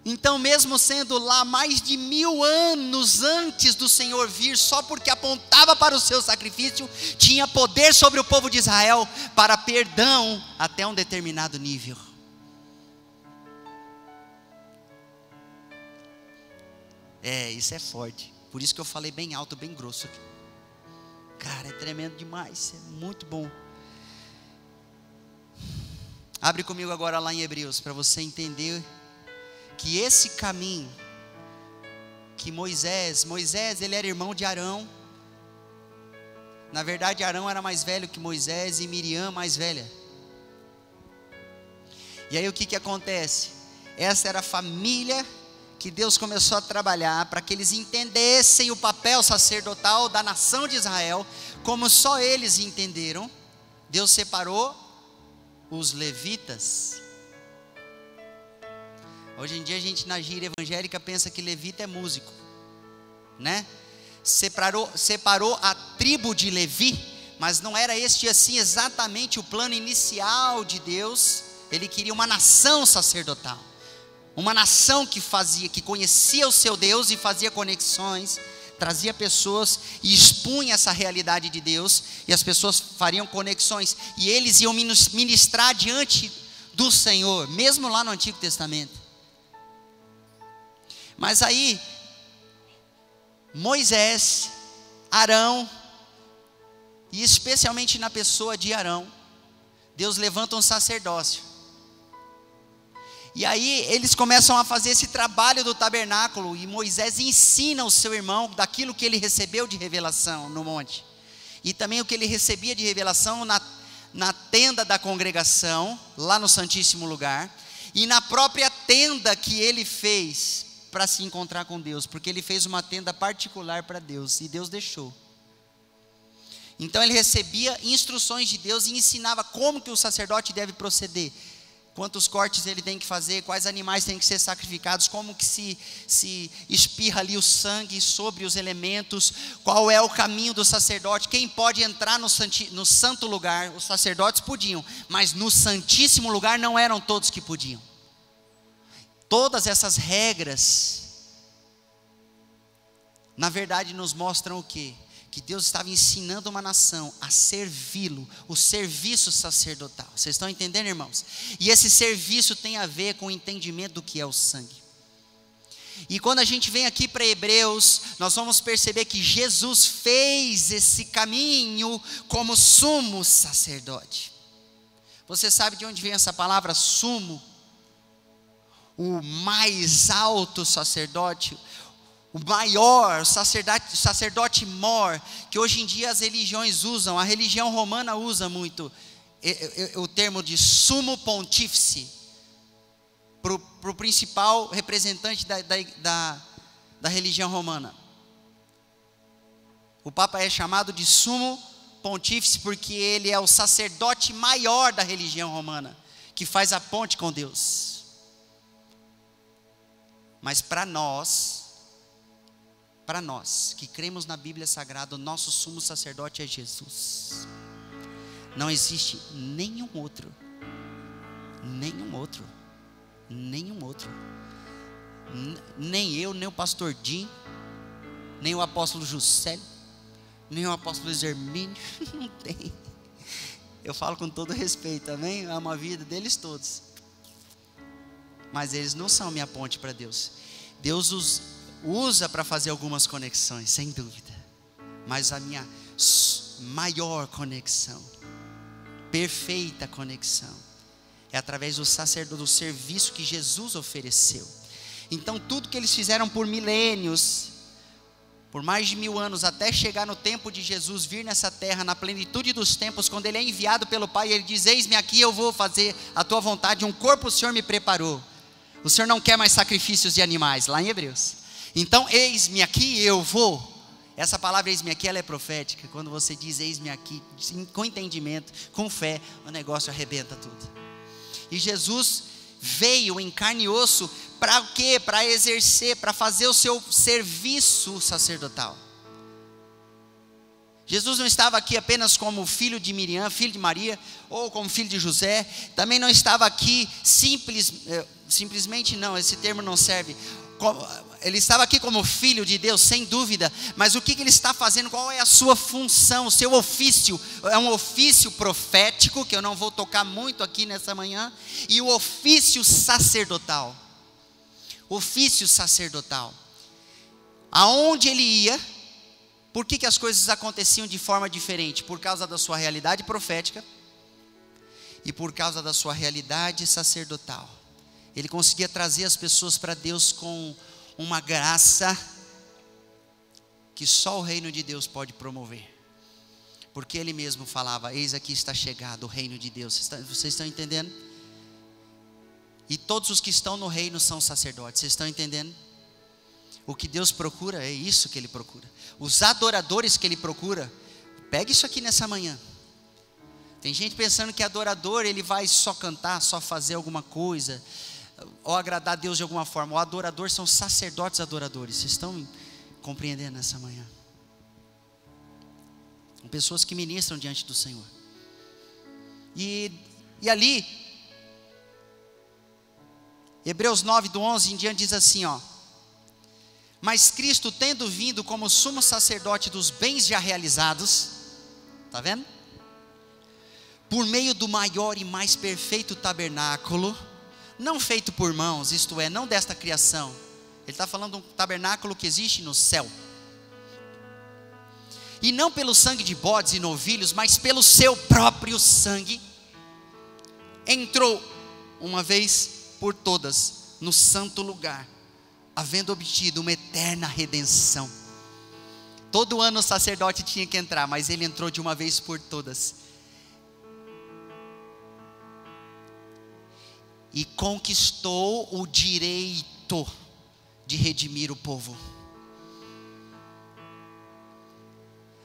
Então, mesmo sendo lá mais de 1000 anos antes do Senhor vir, só porque apontava para o seu sacrifício, tinha poder sobre o povo de Israel para perdão até um determinado nível. Isso é forte. Por isso que eu falei bem alto, bem grosso aqui. Cara, é tremendo demais, é muito bom. Abre comigo agora lá em Hebreus, para você entender que esse caminho, que Moisés, ele era irmão de Arão. Na verdade, Arão era mais velho que Moisés e Miriam mais velha. E aí o que acontece? Essa era a família que Deus começou a trabalhar para que eles entendessem o papel sacerdotal da nação de Israel, como só eles entenderam. Deus separou os levitas. Hoje em dia a gente na gíria evangélica pensa que levita é músico, né? Separou a tribo de Levi, mas não era este assim exatamente o plano inicial de Deus. Ele queria uma nação sacerdotal, uma nação que conhecia o seu Deus e fazia conexões, trazia pessoas e expunha essa realidade de Deus, e as pessoas fariam conexões, e eles iam ministrar diante do Senhor, mesmo lá no Antigo Testamento. Mas aí, Moisés, Arão, e especialmente na pessoa de Arão, Deus levanta um sacerdócio. E aí eles começam a fazer esse trabalho do tabernáculo, e Moisés ensina o seu irmão daquilo que ele recebeu de revelação no monte, e também o que ele recebia de revelação na tenda da congregação, lá no Santíssimo Lugar, e na própria tenda que ele fez para se encontrar com Deus, porque ele fez uma tenda particular para Deus, e Deus deixou. Então ele recebia instruções de Deus e ensinava como que o sacerdote deve proceder, quantos cortes ele tem que fazer, quais animais têm que ser sacrificados, como que se espirra ali o sangue sobre os elementos, qual é o caminho do sacerdote, quem pode entrar no santo lugar. Os sacerdotes podiam, mas no santíssimo lugar não eram todos que podiam. Todas essas regras, na verdade, nos mostram o quê? Que Deus estava ensinando uma nação a servi-lo, o serviço sacerdotal. Vocês estão entendendo, irmãos? E esse serviço tem a ver com o entendimento do que é o sangue. E quando a gente vem aqui para Hebreus, nós vamos perceber que Jesus fez esse caminho como sumo sacerdote. Você sabe de onde vem essa palavra sumo? O mais alto sacerdote, o maior, o sacerdote mor, que hoje em dia as religiões usam. A religião romana usa muito o termo de sumo pontífice, para o principal representante da religião romana. O Papa é chamado de sumo pontífice, porque ele é o sacerdote maior da religião romana, que faz a ponte com Deus. Mas para nós que cremos na Bíblia Sagrada, o nosso sumo sacerdote é Jesus. Não existe nenhum outro. Nem eu, nem o pastor Jim, nem o apóstolo Juscelio, nem o apóstolo Hermínio. Não tem. Eu falo com todo respeito, amém? Eu amo a vida deles todos, mas eles não são minha ponte para Deus. Deus os usa para fazer algumas conexões, sem dúvida, mas a minha maior conexão, perfeita conexão, é através do sacerdote, do serviço que Jesus ofereceu. Então tudo que eles fizeram por milênios, por mais de 1000 anos, até chegar no tempo de Jesus vir nessa terra, na plenitude dos tempos, quando ele é enviado pelo Pai, ele diz: eis-me aqui, eu vou fazer a tua vontade. Um corpo o Senhor me preparou. O Senhor não quer mais sacrifícios de animais, lá em Hebreus. Então, eis-me aqui, eu vou. Essa palavra eis-me aqui, ela é profética. Quando você diz eis-me aqui, com entendimento, com fé, o negócio arrebenta tudo. E Jesus veio em carne e osso, para o quê? Para exercer, para fazer o seu serviço sacerdotal. Jesus não estava aqui apenas como filho de Miriam, filho de Maria, ou como filho de José. Também não estava aqui simplesmente não, esse termo não serve. Ele estava aqui como filho de Deus, sem dúvida. Mas o que ele está fazendo? Qual é a sua função? O seu ofício? É um ofício profético, que eu não vou tocar muito aqui nessa manhã. E o ofício sacerdotal. Ofício sacerdotal. Aonde ele ia, por que as coisas aconteciam de forma diferente? Por causa da sua realidade profética e por causa da sua realidade sacerdotal. Ele conseguia trazer as pessoas para Deus com uma graça que só o reino de Deus pode promover. Porque ele mesmo falava: eis aqui está chegado o reino de Deus. Vocês estão entendendo? E todos os que estão no reino são sacerdotes. Vocês estão entendendo? O que Deus procura é isso que Ele procura. Os adoradores que Ele procura. Pega isso aqui nessa manhã. Tem gente pensando que adorador, ele vai só cantar, só fazer alguma coisa, ou agradar a Deus de alguma forma. O adorador são sacerdotes adoradores. Vocês estão compreendendo nessa manhã? São pessoas que ministram diante do Senhor. E ali, Hebreus 9, do 11 em diante diz assim, ó: mas Cristo, tendo vindo como sumo sacerdote dos bens já realizados, está vendo? Por meio do maior e mais perfeito tabernáculo, não feito por mãos, isto é, não desta criação. Ele está falando de um tabernáculo que existe no céu. E não pelo sangue de bodes e novilhos, mas pelo seu próprio sangue, entrou uma vez por todas no santo lugar, havendo obtido uma eterna redenção. Todo ano o sacerdote tinha que entrar, mas ele entrou de uma vez por todas. E conquistou o direito de redimir o povo.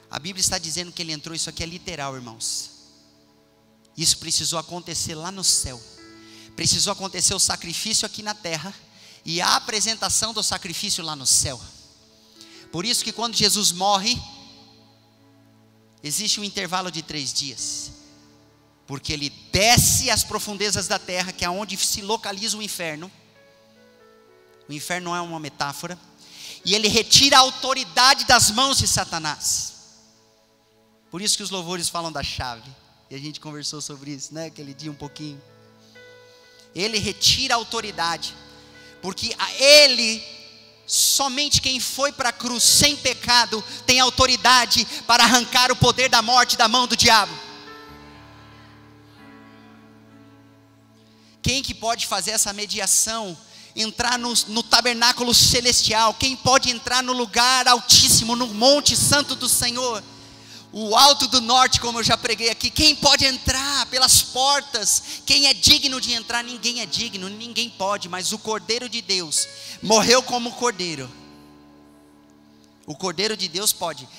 A Bíblia está dizendo que ele entrou, isso aqui é literal, irmãos. Isso precisou acontecer lá no céu. Precisou acontecer o sacrifício aqui na terra e a apresentação do sacrifício lá no céu. Por isso que quando Jesus morre, existe um intervalo de 3 dias. Porque ele desce às profundezas da terra, que é onde se localiza o inferno. O inferno não é uma metáfora. E ele retira a autoridade das mãos de Satanás. Por isso que os louvores falam da chave. E a gente conversou sobre isso, né? Aquele dia um pouquinho. Ele retira a autoridade. Porque a ele, somente quem foi para a cruz sem pecado, tem autoridade para arrancar o poder da morte da mão do diabo. Quem que pode fazer essa mediação? Entrar no tabernáculo celestial? Quem pode entrar no lugar altíssimo, no monte santo do Senhor? O alto do norte, como eu já preguei aqui. Quem pode entrar pelas portas? Quem é digno de entrar? Ninguém é digno, ninguém pode. Mas o Cordeiro de Deus morreu como cordeiro. O Cordeiro de Deus pode.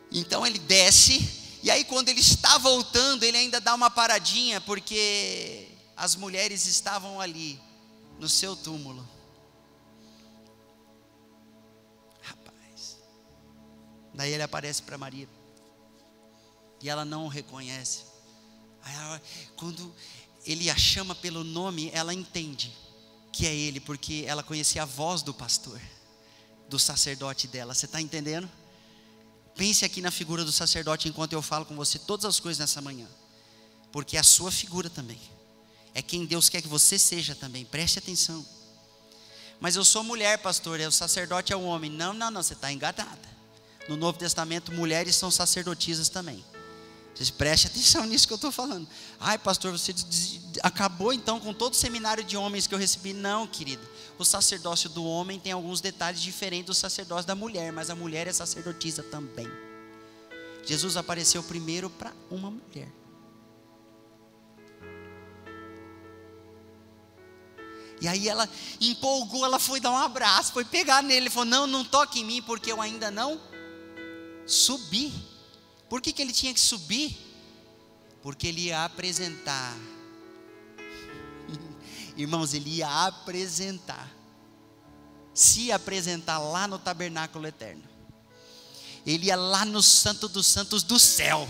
Então ele desce. E aí quando ele está voltando, ele ainda dá uma paradinha, porque as mulheres estavam ali no seu túmulo. Rapaz. Daí ele aparece para Maria. E ela não o reconhece. Aí ela, quando ele a chama pelo nome, ela entende que é ele, porque ela conhecia a voz do pastor, do sacerdote dela. Você está entendendo? Pense aqui na figura do sacerdote enquanto eu falo com você todas as coisas nessa manhã. Porque é a sua figura também. É quem Deus quer que você seja também. Preste atenção. Mas eu sou mulher, pastor. O sacerdote é o homem. Não, você está enganada. No Novo Testamento, mulheres são sacerdotisas também. Vocês prestem atenção nisso que eu estou falando. Ai, pastor, você acabou então com todo o seminário de homens que eu recebi. Não, querido. O sacerdócio do homem tem alguns detalhes diferentes do sacerdócio da mulher. Mas a mulher é sacerdotisa também. Jesus apareceu primeiro para uma mulher. E aí ela empolgou, ela foi dar um abraço, foi pegar nele. Ele falou: não toque em mim, porque eu ainda não subi. Por que ele tinha que subir? Porque ele ia apresentar. Irmãos, ele ia apresentar. Se apresentar lá no tabernáculo eterno. Ele ia lá no Santo dos Santos do céu.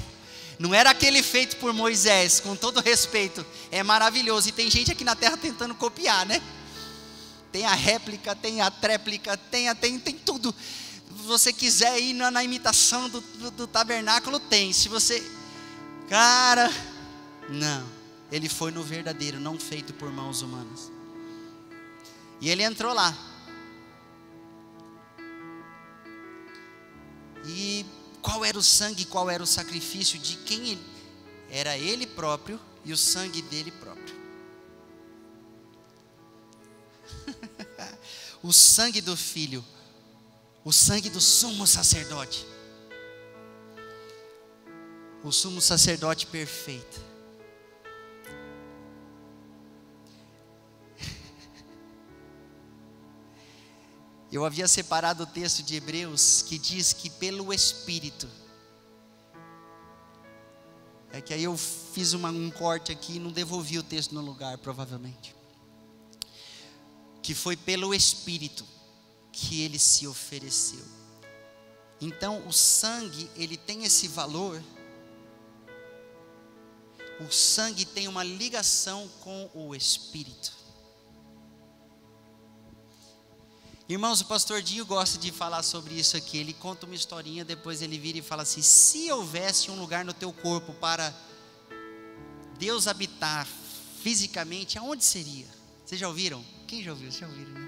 Não era aquele feito por Moisés, com todo respeito. É maravilhoso. E tem gente aqui na terra tentando copiar, né? Tem a réplica, tem a tréplica, tem tudo. Se você quiser ir na imitação do tabernáculo, tem. Se você... Cara, não. Ele foi no verdadeiro, não feito por mãos humanas. E ele entrou lá. E qual era o sangue, qual era o sacrifício de quem ele? Era ele próprio e o sangue dele próprio. O sangue do Filho, o sangue do sumo sacerdote. O sumo sacerdote perfeito. Eu havia separado o texto de Hebreus que diz que pelo Espírito. É que aí eu fiz um corte aqui e não devolvi o texto no lugar, provavelmente. Que foi pelo Espírito que ele se ofereceu. Então o sangue, ele tem esse valor. O sangue tem uma ligação com o Espírito. Irmãos, o pastor Dinho gosta de falar sobre isso aqui. Ele conta uma historinha, depois ele vira e fala assim: se houvesse um lugar no teu corpo para Deus habitar fisicamente, aonde seria? Vocês já ouviram? Quem já ouviu? Vocês já ouviram, né?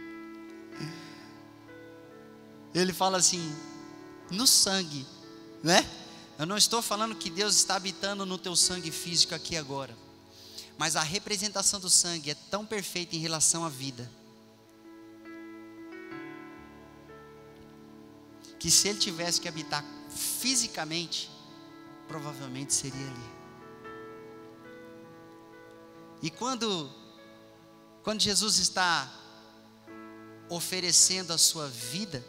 Ele fala assim: no sangue, né? Eu não estou falando que Deus está habitando no teu sangue físico aqui agora, mas a representação do sangue é tão perfeita em relação à vida, que se ele tivesse que habitar fisicamente, provavelmente seria ali. E quando Jesus está oferecendo a sua vida,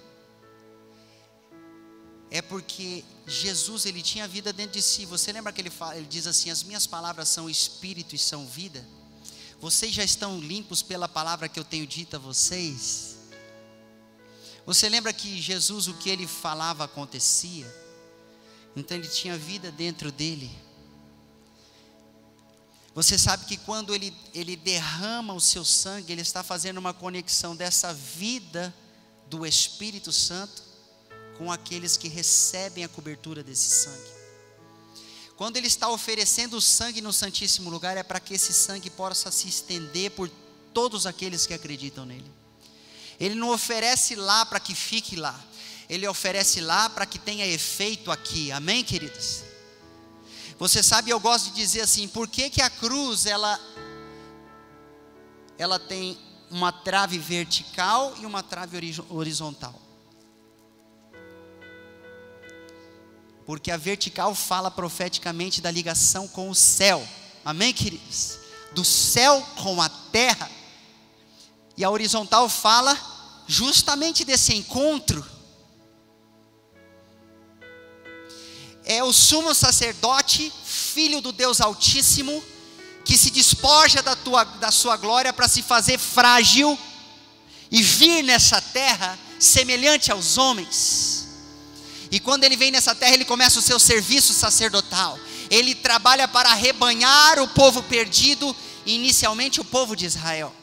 é porque Jesus, ele tinha vida dentro de si. Você lembra que ele diz assim: as minhas palavras são espírito e são vida? Vocês já estão limpos pela palavra que eu tenho dito a vocês? Você lembra que Jesus, o que ele falava acontecia? Então ele tinha vida dentro dele. Você sabe que quando ele derrama o seu sangue, ele está fazendo uma conexão dessa vida do Espírito Santo com aqueles que recebem a cobertura desse sangue. Quando ele está oferecendo o sangue no Santíssimo Lugar, é para que esse sangue possa se estender por todos aqueles que acreditam nele. Ele não oferece lá para que fique lá, ele oferece lá para que tenha efeito aqui. Amém, queridos? Você sabe, eu gosto de dizer assim: por que a cruz ela tem uma trave vertical e uma trave horizontal? Porque a vertical fala profeticamente da ligação com o céu. Amém, queridos? Do céu com a terra. E a horizontal fala justamente desse encontro. É o sumo sacerdote, filho do Deus Altíssimo, que se despoja da sua glória para se fazer frágil e vir nessa terra semelhante aos homens. E quando ele vem nessa terra, ele começa o seu serviço sacerdotal. Ele trabalha para arrebanhar o povo perdido, inicialmente o povo de Israel,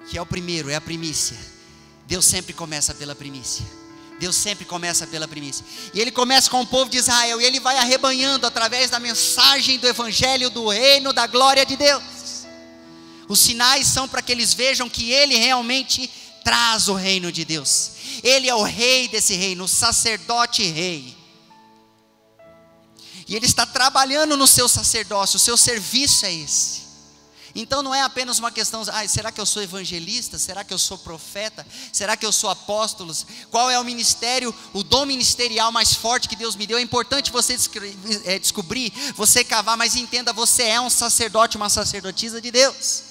que é o primeiro, é a primícia. Deus sempre começa pela primícia. Deus sempre começa pela primícia. E ele começa com o povo de Israel, e ele vai arrebanhando através da mensagem do evangelho, do reino, da glória de Deus. Os sinais são para que eles vejam que ele realmente traz o reino de Deus. Ele é o rei desse reino, o sacerdote rei. E ele está trabalhando no seu sacerdócio, o seu serviço é esse. Então não é apenas uma questão, será que eu sou evangelista? Será que eu sou profeta? Será que eu sou apóstolo? Qual é o ministério, o dom ministerial mais forte que Deus me deu? É importante você descobrir, você cavar, mas entenda, você é um sacerdote, uma sacerdotisa de Deus.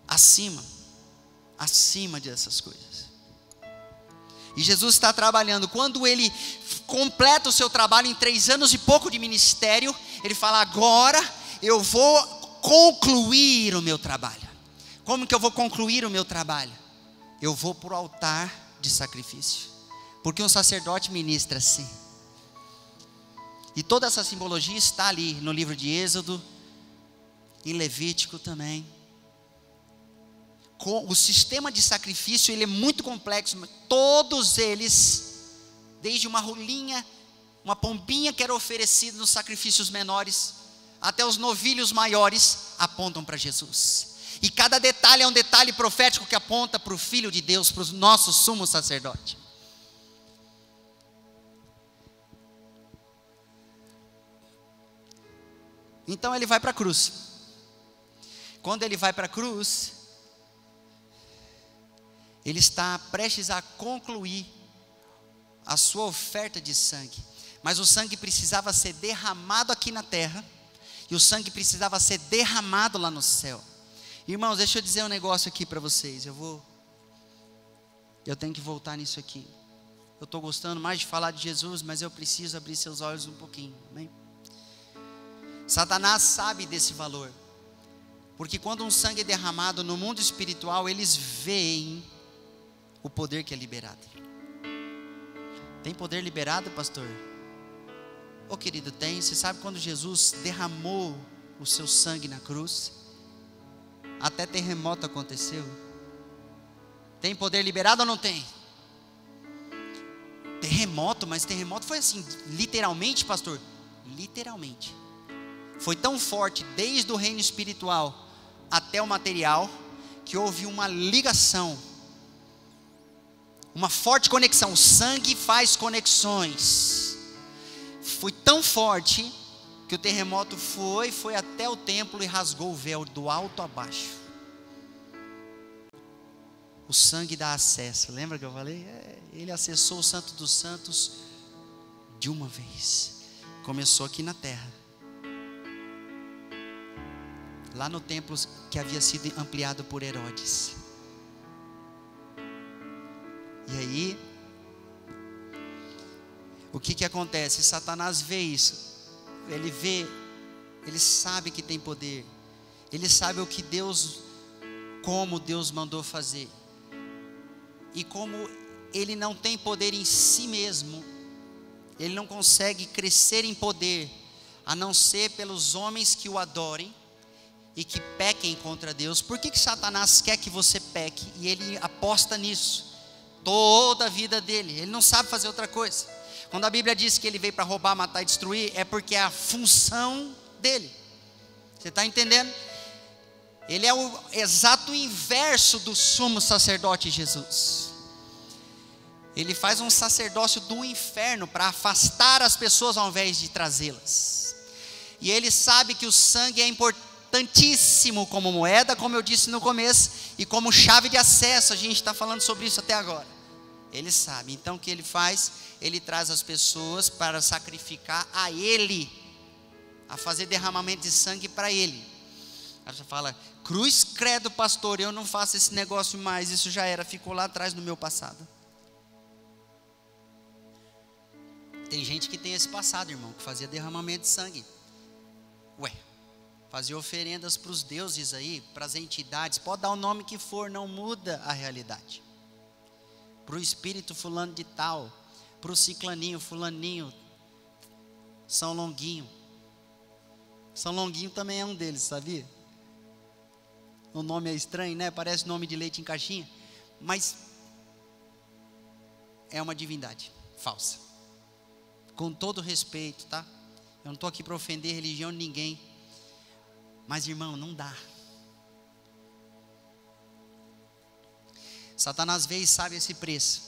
Acima dessas coisas. E Jesus está trabalhando. Quando ele completa o seu trabalho em 3 anos e pouco de ministério, ele fala: agora eu vou concluir o meu trabalho. Como que eu vou concluir o meu trabalho? Eu vou para o altar de sacrifício. porque um sacerdote ministra assim. E toda essa simbologia está ali no livro de Êxodo, em Levítico também. O sistema de sacrifício, ele é muito complexo, mas todos eles, desde uma rolinha, uma pombinha que era oferecida nos sacrifícios menores, até os novilhos maiores, apontam para Jesus. E cada detalhe é um detalhe profético que aponta para o Filho de Deus, para o nosso sumo sacerdote. Então ele vai para a cruz. Quando ele vai para a cruz, ele está prestes a concluir a sua oferta de sangue. Mas o sangue precisava ser derramado aqui na terra, e o sangue precisava ser derramado lá no céu. Irmãos, deixa eu dizer um negócio aqui para vocês. Eu tenho que voltar nisso aqui. Eu estou gostando mais de falar de Jesus, mas eu preciso abrir seus olhos um pouquinho, amém? Satanás sabe desse valor, porque quando um sangue é derramado no mundo espiritual, eles veem o poder que é liberado. Tem poder liberado, pastor? Ô querido, tem. Você sabe quando Jesus derramou o seu sangue na cruz, até terremoto aconteceu. Tem poder liberado ou não tem? Terremoto, mas terremoto foi assim, literalmente, pastor? Literalmente. Foi tão forte, desde o reino espiritual até o material, que houve uma ligação, uma forte conexão. O sangue faz conexões. Foi tão forte que o terremoto foi até o templo e rasgou o véu do alto a baixo. O sangue dá acesso. Lembra que eu falei? Ele acessou o Santo dos Santos de uma vez. Começou aqui na terra, lá no templo que havia sido ampliado por Herodes. E aí, o que acontece? Satanás vê isso. Ele sabe que tem poder. Ele sabe o que como Deus mandou fazer. E como ele não tem poder em si mesmo, ele não consegue crescer em poder, a não ser pelos homens que o adorem e que pequem contra Deus. Por que Satanás quer que você peque? E ele aposta nisso toda a vida dele. Ele não sabe fazer outra coisa. Quando a Bíblia diz que ele veio para roubar, matar e destruir, é porque é a função dele. Você está entendendo? Ele é o exato inverso do sumo sacerdote Jesus. Ele faz um sacerdócio do inferno para afastar as pessoas ao invés de trazê-las. E ele sabe que o sangue é importantíssimo como moeda, como eu disse no começo, e como chave de acesso. A gente está falando sobre isso até agora. Ele sabe. Então o que ele faz? Ele traz as pessoas para sacrificar a ele, a fazer derramamento de sangue para ele. Aí você fala: cruz credo, pastor, eu não faço esse negócio mais, isso já era, ficou lá atrás no meu passado. Tem gente que tem esse passado, irmão, que fazia derramamento de sangue. Fazia oferendas para os deuses aí, para as entidades, pode dar o nome que for, não muda a realidade. Para o espírito fulano de tal, para o ciclaninho, fulaninho, São Longuinho. São Longuinho também é um deles, sabia? O nome é estranho, né? Parece nome de leite em caixinha, mas é uma divindade falsa. Com todo respeito, tá? Eu não estou aqui para ofender religião de ninguém, mas irmão, não dá. Satanás vê e sabe esse preço.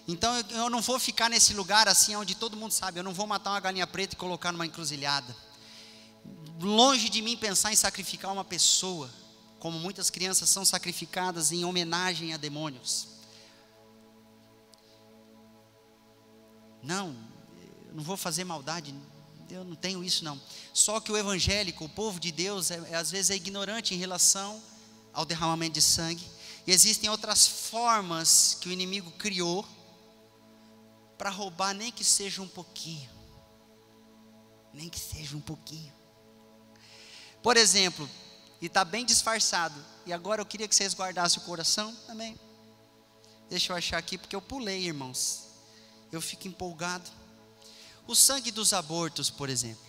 Então eu não vou ficar nesse lugar assim onde todo mundo sabe. Eu não vou matar uma galinha preta e colocar numa encruzilhada. Longe de mim pensar em sacrificar uma pessoa, como muitas crianças são sacrificadas em homenagem a demônios. Não, eu não vou fazer maldade, eu não tenho isso não. Só que o evangélico, o povo de Deus, às vezes é ignorante em relação ao derramamento de sangue. E existem outras formas que o inimigo criou para roubar, nem que seja um pouquinho. Nem que seja um pouquinho. Por exemplo, e está bem disfarçado, e agora eu queria que vocês guardassem o coração também. Deixa eu achar aqui, porque eu pulei, irmãos. eu fico empolgado. O sangue dos abortos, por exemplo.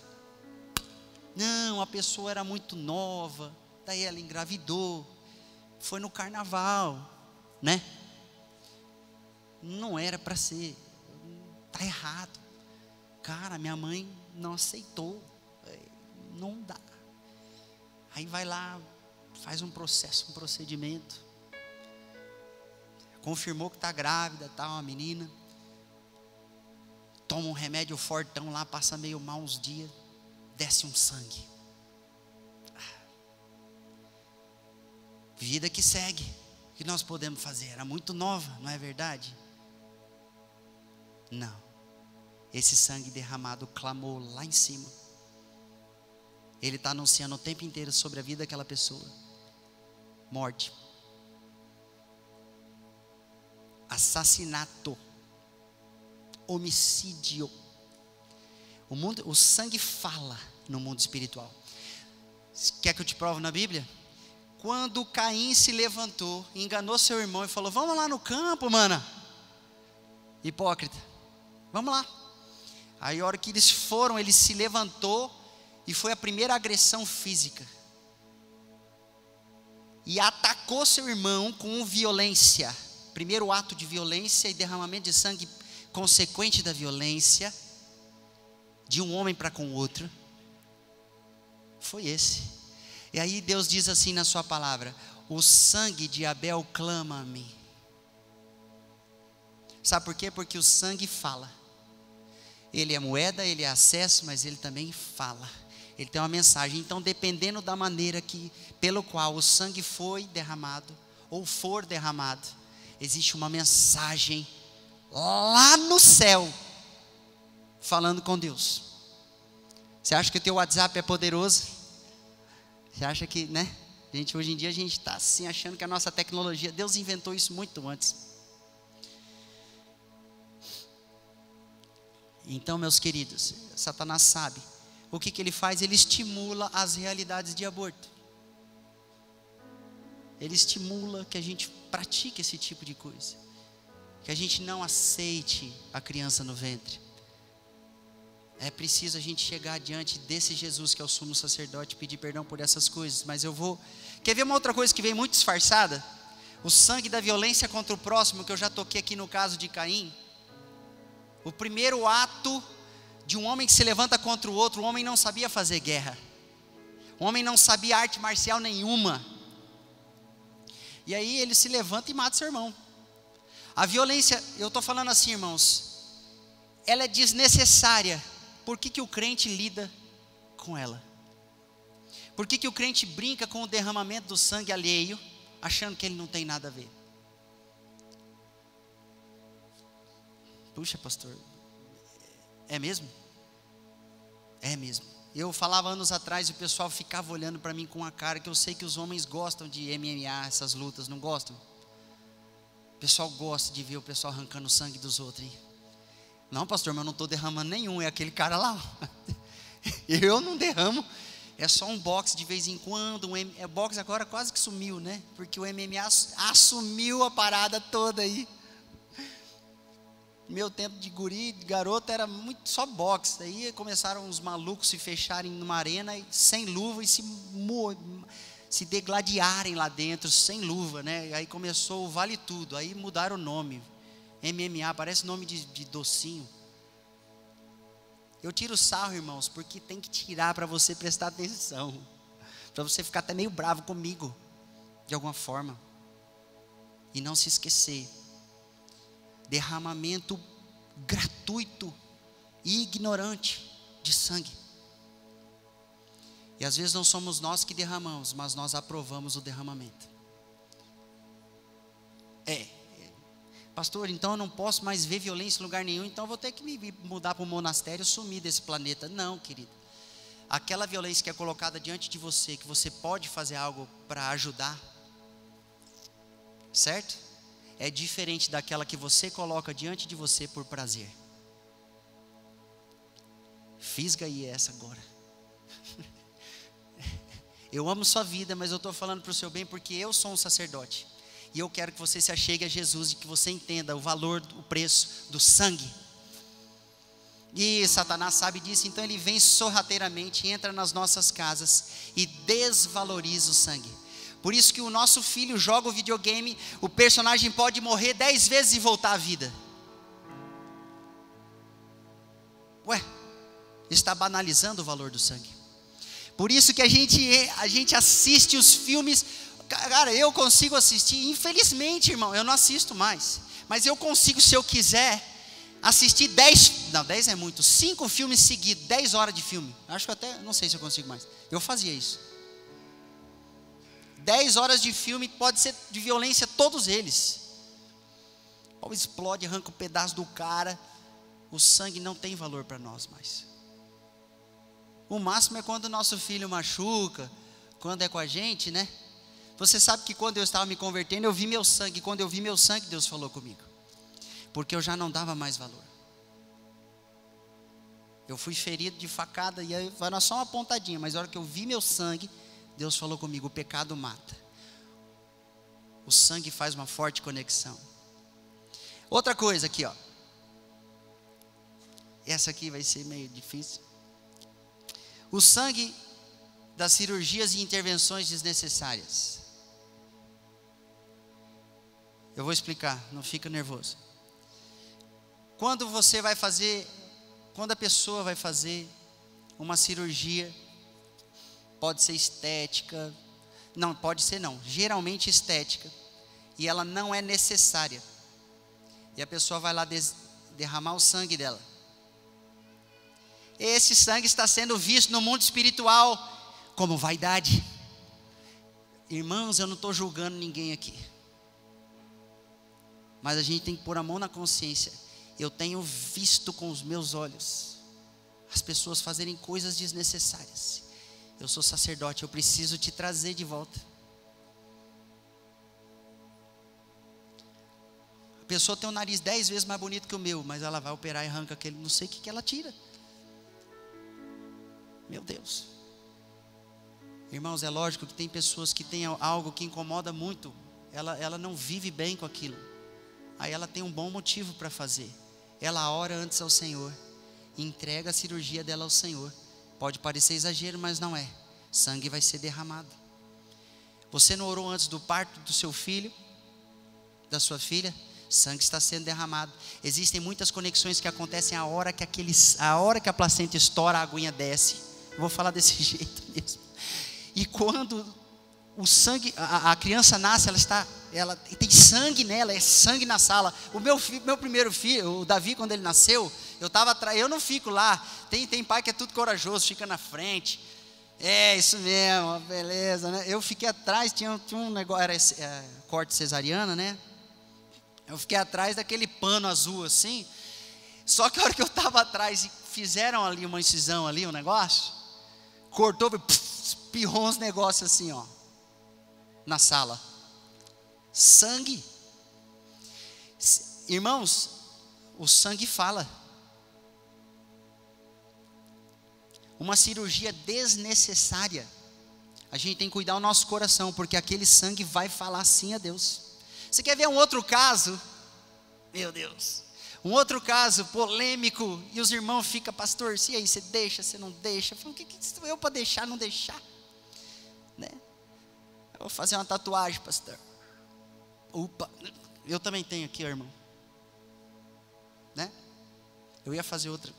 Não, a pessoa era muito nova, daí ela engravidou, foi no carnaval, né? Não era para ser, está errado. Cara, minha mãe não aceitou, não dá. Aí vai lá, faz um processo, um procedimento. Confirmou que está grávida, tá uma menina. Toma um remédio fortão lá, passa meio mal uns dias, desce um sangue. Vida que segue. O que nós podemos fazer? Era muito nova, não é verdade? Não. Esse sangue derramado clamou lá em cima. Ele está anunciando o tempo inteiro sobre a vida daquela pessoa. Morte. Assassinato. Homicídio. O sangue fala no mundo espiritual. Quer que eu te prove na Bíblia? Quando Caim se levantou, enganou seu irmão e falou: vamos lá no campo, mana. Hipócrita. Vamos lá. Aí a hora que eles foram, ele se levantou e foi a primeira agressão física. E atacou seu irmão com violência. Primeiro ato de violência e derramamento de sangue consequente da violência de um homem para com o outro. Foi esse. E aí Deus diz assim na sua palavra: o sangue de Abel clama a mim. Sabe por quê? Porque o sangue fala. Ele é moeda, ele é acesso, mas ele também fala. Ele tem uma mensagem. Então, dependendo da maneira pelo qual o sangue foi derramado ou for derramado, existe uma mensagem lá no céu falando com Deus. Você acha que o teu WhatsApp é poderoso? Você acha que, né? Gente, hoje em dia a gente está assim achando que a nossa tecnologia, Deus inventou isso muito antes. Então, meus queridos, Satanás sabe. O que ele faz? Ele estimula as realidades de aborto. Ele estimula que a gente pratique esse tipo de coisa. Que a gente não aceite a criança no ventre. É preciso a gente chegar diante desse Jesus que é o sumo sacerdote e pedir perdão por essas coisas. Mas eu vou... Quer ver uma outra coisa que vem muito disfarçada? O sangue da violência contra o próximo, que eu já toquei aqui no caso de Caim. O primeiro ato de um homem que se levanta contra o outro, o homem não sabia fazer guerra. O homem não sabia arte marcial nenhuma. E aí ele se levanta e mata seu irmão. A violência, eu estou falando assim, irmãos, ela é desnecessária. Por que o crente lida com ela? Por que o crente brinca com o derramamento do sangue alheio, achando que ele não tem nada a ver? Puxa, pastor, é mesmo? É mesmo. Eu falava anos atrás e o pessoal ficava olhando para mim com uma cara, que eu sei que os homens gostam de MMA, essas lutas, não gostam? O pessoal gosta de ver o pessoal arrancando o sangue dos outros, hein? Não, pastor, mas eu não estou derramando nenhum, é aquele cara lá. Eu não derramo, é só um boxe de vez em quando. O boxe agora quase que sumiu, né? Porque o MMA assumiu a parada toda aí. Meu tempo de guri, de garoto, era muito só boxe. Aí começaram os malucos se fecharem numa arena sem luva e se degladiarem lá dentro sem luva, né? Aí começou o vale tudo. Aí mudaram o nome. MMA, parece nome de docinho. Eu tiro sarro, irmãos, porque tem que tirar para você prestar atenção. Para você ficar até meio bravo comigo, de alguma forma. E não se esquecer. Derramamento gratuito e ignorante de sangue. E às vezes não somos nós que derramamos, mas nós aprovamos o derramamento. Pastor, então eu não posso mais ver violência em lugar nenhum, então eu vou ter que me mudar para o monastério, sumir desse planeta. Não, querido. Aquela violência que é colocada diante de você, que você pode fazer algo para ajudar, certo? É diferente daquela que você coloca diante de você por prazer. Fisga aí essa agora. Eu amo sua vida, mas eu estou falando para o seu bem porque eu sou um sacerdote. E eu quero que você se achegue a Jesus e que você entenda o valor, o preço do sangue E Satanás sabe disso, então ele vem sorrateiramente, entra nas nossas casas e desvaloriza o sangue. Por isso que o nosso filho joga o videogame, o personagem pode morrer 10 vezes e voltar à vida. Ué, está banalizando o valor do sangue. Por isso que a gente assiste os filmes. Cara, eu consigo assistir, infelizmente, irmão, eu não assisto mais. Mas eu consigo, se eu quiser, assistir 10 é muito, 5 filmes seguidos, 10 horas de filme. Acho que até, não sei se eu consigo mais. Eu fazia isso. 10 horas de filme, pode ser de violência, todos eles. O pau explode, arranca um pedaço do cara. O sangue não tem valor para nós mais. O máximo é quando o nosso filho machuca, quando é com a gente, né? Você sabe que quando eu estava me convertendo, eu vi meu sangue. Quando eu vi meu sangue, Deus falou comigo. Porque eu já não dava mais valor. Eu fui ferido de facada, e aí vai só uma pontadinha, mas na hora que eu vi meu sangue, Deus falou comigo: o pecado mata. O sangue faz uma forte conexão. Outra coisa aqui, ó. Essa aqui vai ser meio difícil. O sangue das cirurgias e intervenções desnecessárias. Eu vou explicar, não fica nervoso. Quando a pessoa vai fazer uma cirurgia, pode ser estética, não, pode ser não, geralmente estética, e ela não é necessária, e a pessoa vai lá derramar o sangue dela. Esse sangue está sendo visto no mundo espiritual como vaidade. Irmãos, eu não estou julgando ninguém aqui, mas a gente tem que pôr a mão na consciência. Eu tenho visto com os meus olhos as pessoas fazerem coisas desnecessárias. Eu sou sacerdote, eu preciso te trazer de volta. A pessoa tem um nariz 10 vezes mais bonito que o meu, mas ela vai operar e arranca aquele, não sei o que ela tira. Meu Deus. Irmãos, é lógico que tem pessoas que têm algo que incomoda muito. Ela não vive bem com aquilo. Aí ela tem um bom motivo para fazer. Ela ora antes ao Senhor, entrega a cirurgia dela ao Senhor. Pode parecer exagero, mas não é. Sangue vai ser derramado. Você não orou antes do parto do seu filho, da sua filha? Sangue está sendo derramado. Existem muitas conexões que acontecem a hora que a placenta estoura, a aguinha desce. Eu vou falar desse jeito mesmo. E quando o sangue, a criança nasce, ela tem sangue nela, é sangue na sala. O meu primeiro filho, o Davi, quando ele nasceu, eu estava atrás, eu não fico lá. Tem pai que é tudo corajoso, fica na frente. É isso mesmo, beleza, né? Eu fiquei atrás, tinha um negócio, era corte cesariana, né? Eu fiquei atrás daquele pano azul assim. Só que a hora que eu estava atrás e fizeram ali uma incisão ali, um negócio, cortou, espirrou uns negócios assim, ó, na sala. Sangue. Irmãos, o sangue fala. Uma cirurgia desnecessária, a gente tem que cuidar o nosso coração, porque aquele sangue vai falar sim a Deus. Você quer ver um outro caso? Meu Deus, um outro caso polêmico, e os irmãos ficam: pastor, e aí, você deixa, você não deixa? Eu falo: o que sou eu para deixar, não deixar? Né? Eu vou fazer uma tatuagem, pastor. Opa, eu também tenho aqui, irmão. Né? Eu ia fazer outra,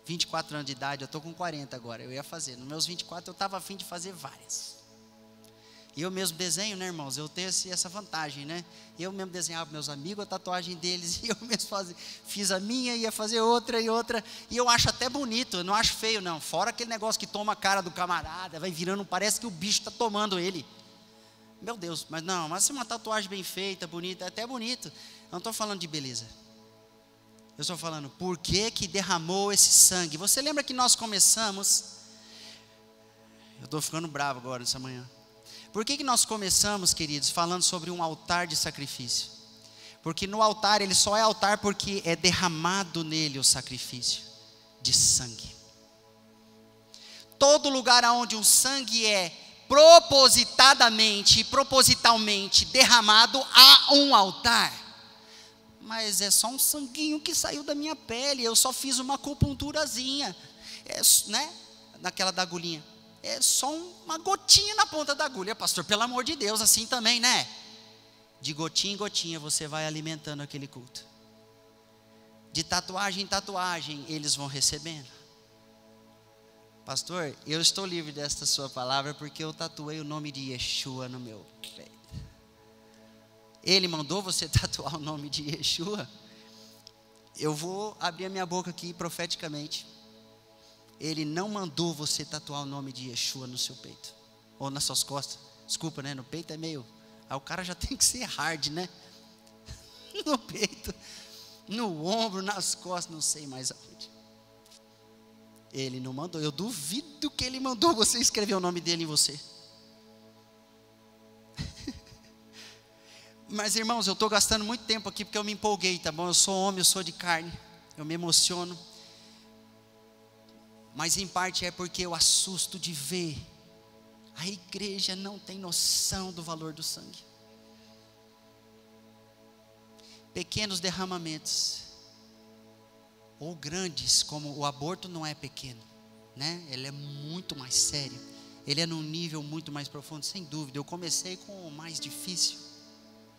24 anos de idade, eu estou com 40 agora, eu ia fazer, nos meus 24 eu estava a fim de fazer várias. E eu mesmo desenho, né, irmãos? Eu tenho essa vantagem, né? Eu mesmo desenhava meus amigos a tatuagem deles, e eu mesmo fiz a minha, ia fazer outra e outra, e eu acho até bonito, eu não acho feio não, fora aquele negócio que toma a cara do camarada, vai virando, parece que o bicho está tomando ele. Meu Deus, mas se uma tatuagem bem feita, bonita, é até bonito. Eu não estou falando de beleza. Eu estou falando, por que derramou esse sangue? Você lembra que nós começamos, eu estou ficando bravo agora nessa manhã. Por que nós começamos, queridos, falando sobre um altar de sacrifício? Porque no altar, ele só é altar porque é derramado nele o sacrifício de sangue. Todo lugar onde um sangue é propositalmente derramado, há um altar. Mas é só um sanguinho que saiu da minha pele, eu só fiz uma acupunturazinha, né? Naquela da agulhinha. É só uma gotinha na ponta da agulha. Pastor, pelo amor de Deus, assim também, né? De gotinha em gotinha você vai alimentando aquele culto. De tatuagem em tatuagem eles vão recebendo. Pastor, eu estou livre desta sua palavra porque eu tatuei o nome de Yeshua no meu peito. Ele mandou você tatuar o nome de Yeshua? Eu vou abrir a minha boca aqui profeticamente. Ele não mandou você tatuar o nome de Yeshua no seu peito ou nas suas costas. Desculpa, né? No peito é meio... Aí o cara já tem que ser hard, né? No peito, no ombro, nas costas, não sei mais aonde. Ele não mandou. Eu duvido que ele mandou você escrever o nome dele em você. Mas irmãos, eu estou gastando muito tempo aqui porque eu me empolguei, tá bom? Eu sou homem, eu sou de carne, eu me emociono. Mas em parte é porque eu assusto de ver a igreja não tem noção do valor do sangue. Pequenos derramamentos, ou grandes, como o aborto não é pequeno, né? Ele é muito mais sério, ele é num nível muito mais profundo, sem dúvida. Eu comecei com o mais difícil,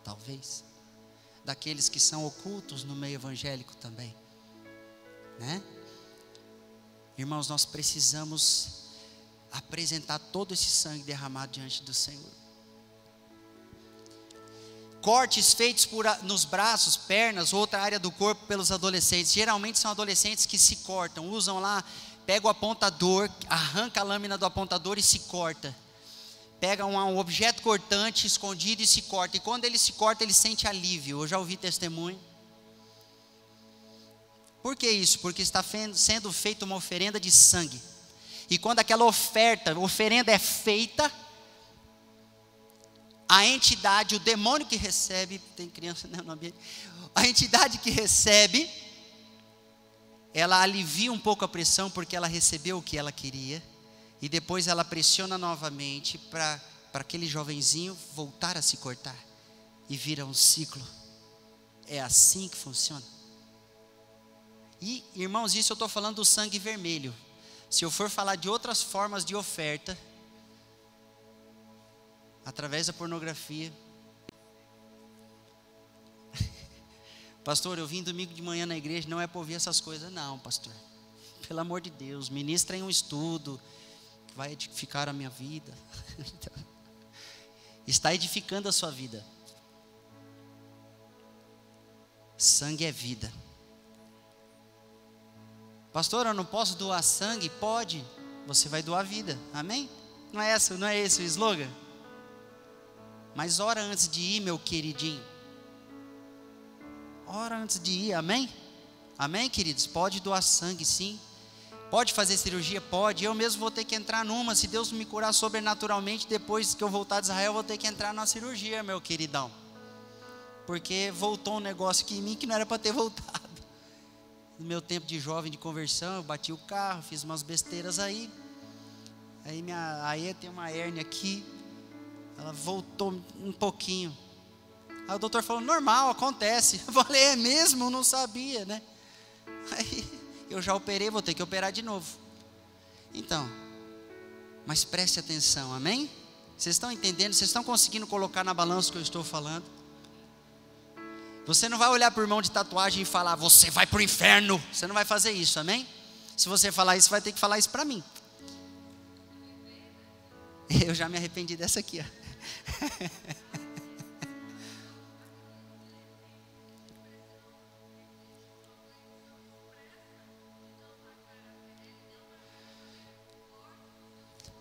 talvez, daqueles que são ocultos no meio evangélico também, né? Irmãos, nós precisamos apresentar todo esse sangue derramado diante do Senhor. Cortes feitos nos braços, pernas, outra área do corpo pelos adolescentes. Geralmente são adolescentes que se cortam, usam lá, pega o apontador, arranca a lâmina do apontador e se corta. Pega um objeto cortante escondido e se corta. E quando ele se corta, ele sente alívio. Eu já ouvi testemunho. Por que isso? Porque está sendo feita uma oferenda de sangue. E quando aquela oferenda é feita, a entidade, o demônio que recebe, tem criança no ambiente, a entidade que recebe, ela alivia um pouco a pressão, porque ela recebeu o que ela queria, e depois ela pressiona novamente, para aquele jovenzinho voltar a se cortar, e vira um ciclo. É assim que funciona. E irmãos, isso eu estou falando do sangue vermelho. Se eu for falar de outras formas de oferta, através da pornografia. Pastor, eu vim domingo de manhã na igreja, não é para ouvir essas coisas. Não, pastor, pelo amor de Deus, ministrem um estudo que vai edificar a minha vida. Está edificando a sua vida. Sangue é vida. Pastor, eu não posso doar sangue? Pode, você vai doar vida, amém? Não é esse o slogan? Mas ora antes de ir, meu queridinho. Ora antes de ir, amém? Amém, queridos? Pode doar sangue, sim. Pode fazer cirurgia? Pode. Eu mesmo vou ter que entrar numa. Se Deus me curar sobrenaturalmente, depois que eu voltar de Israel, eu vou ter que entrar numa cirurgia, meu queridão. Porque voltou um negócio aqui em mim que não era para ter voltado. No meu tempo de jovem de conversão, eu bati o carro, fiz umas besteiras aí. Aí tem uma hérnia aqui. Ela voltou um pouquinho. Aí o doutor falou, normal, acontece. Eu falei, é mesmo? Eu não sabia, né? Aí eu já operei, vou ter que operar de novo. Então, mas preste atenção, amém? Vocês estão entendendo? Vocês estão conseguindo colocar na balança o que eu estou falando? Você não vai olhar para o irmão de tatuagem e falar, você vai para o inferno. Você não vai fazer isso, amém? Se você falar isso, vai ter que falar isso para mim. Eu já me arrependi dessa aqui, ó.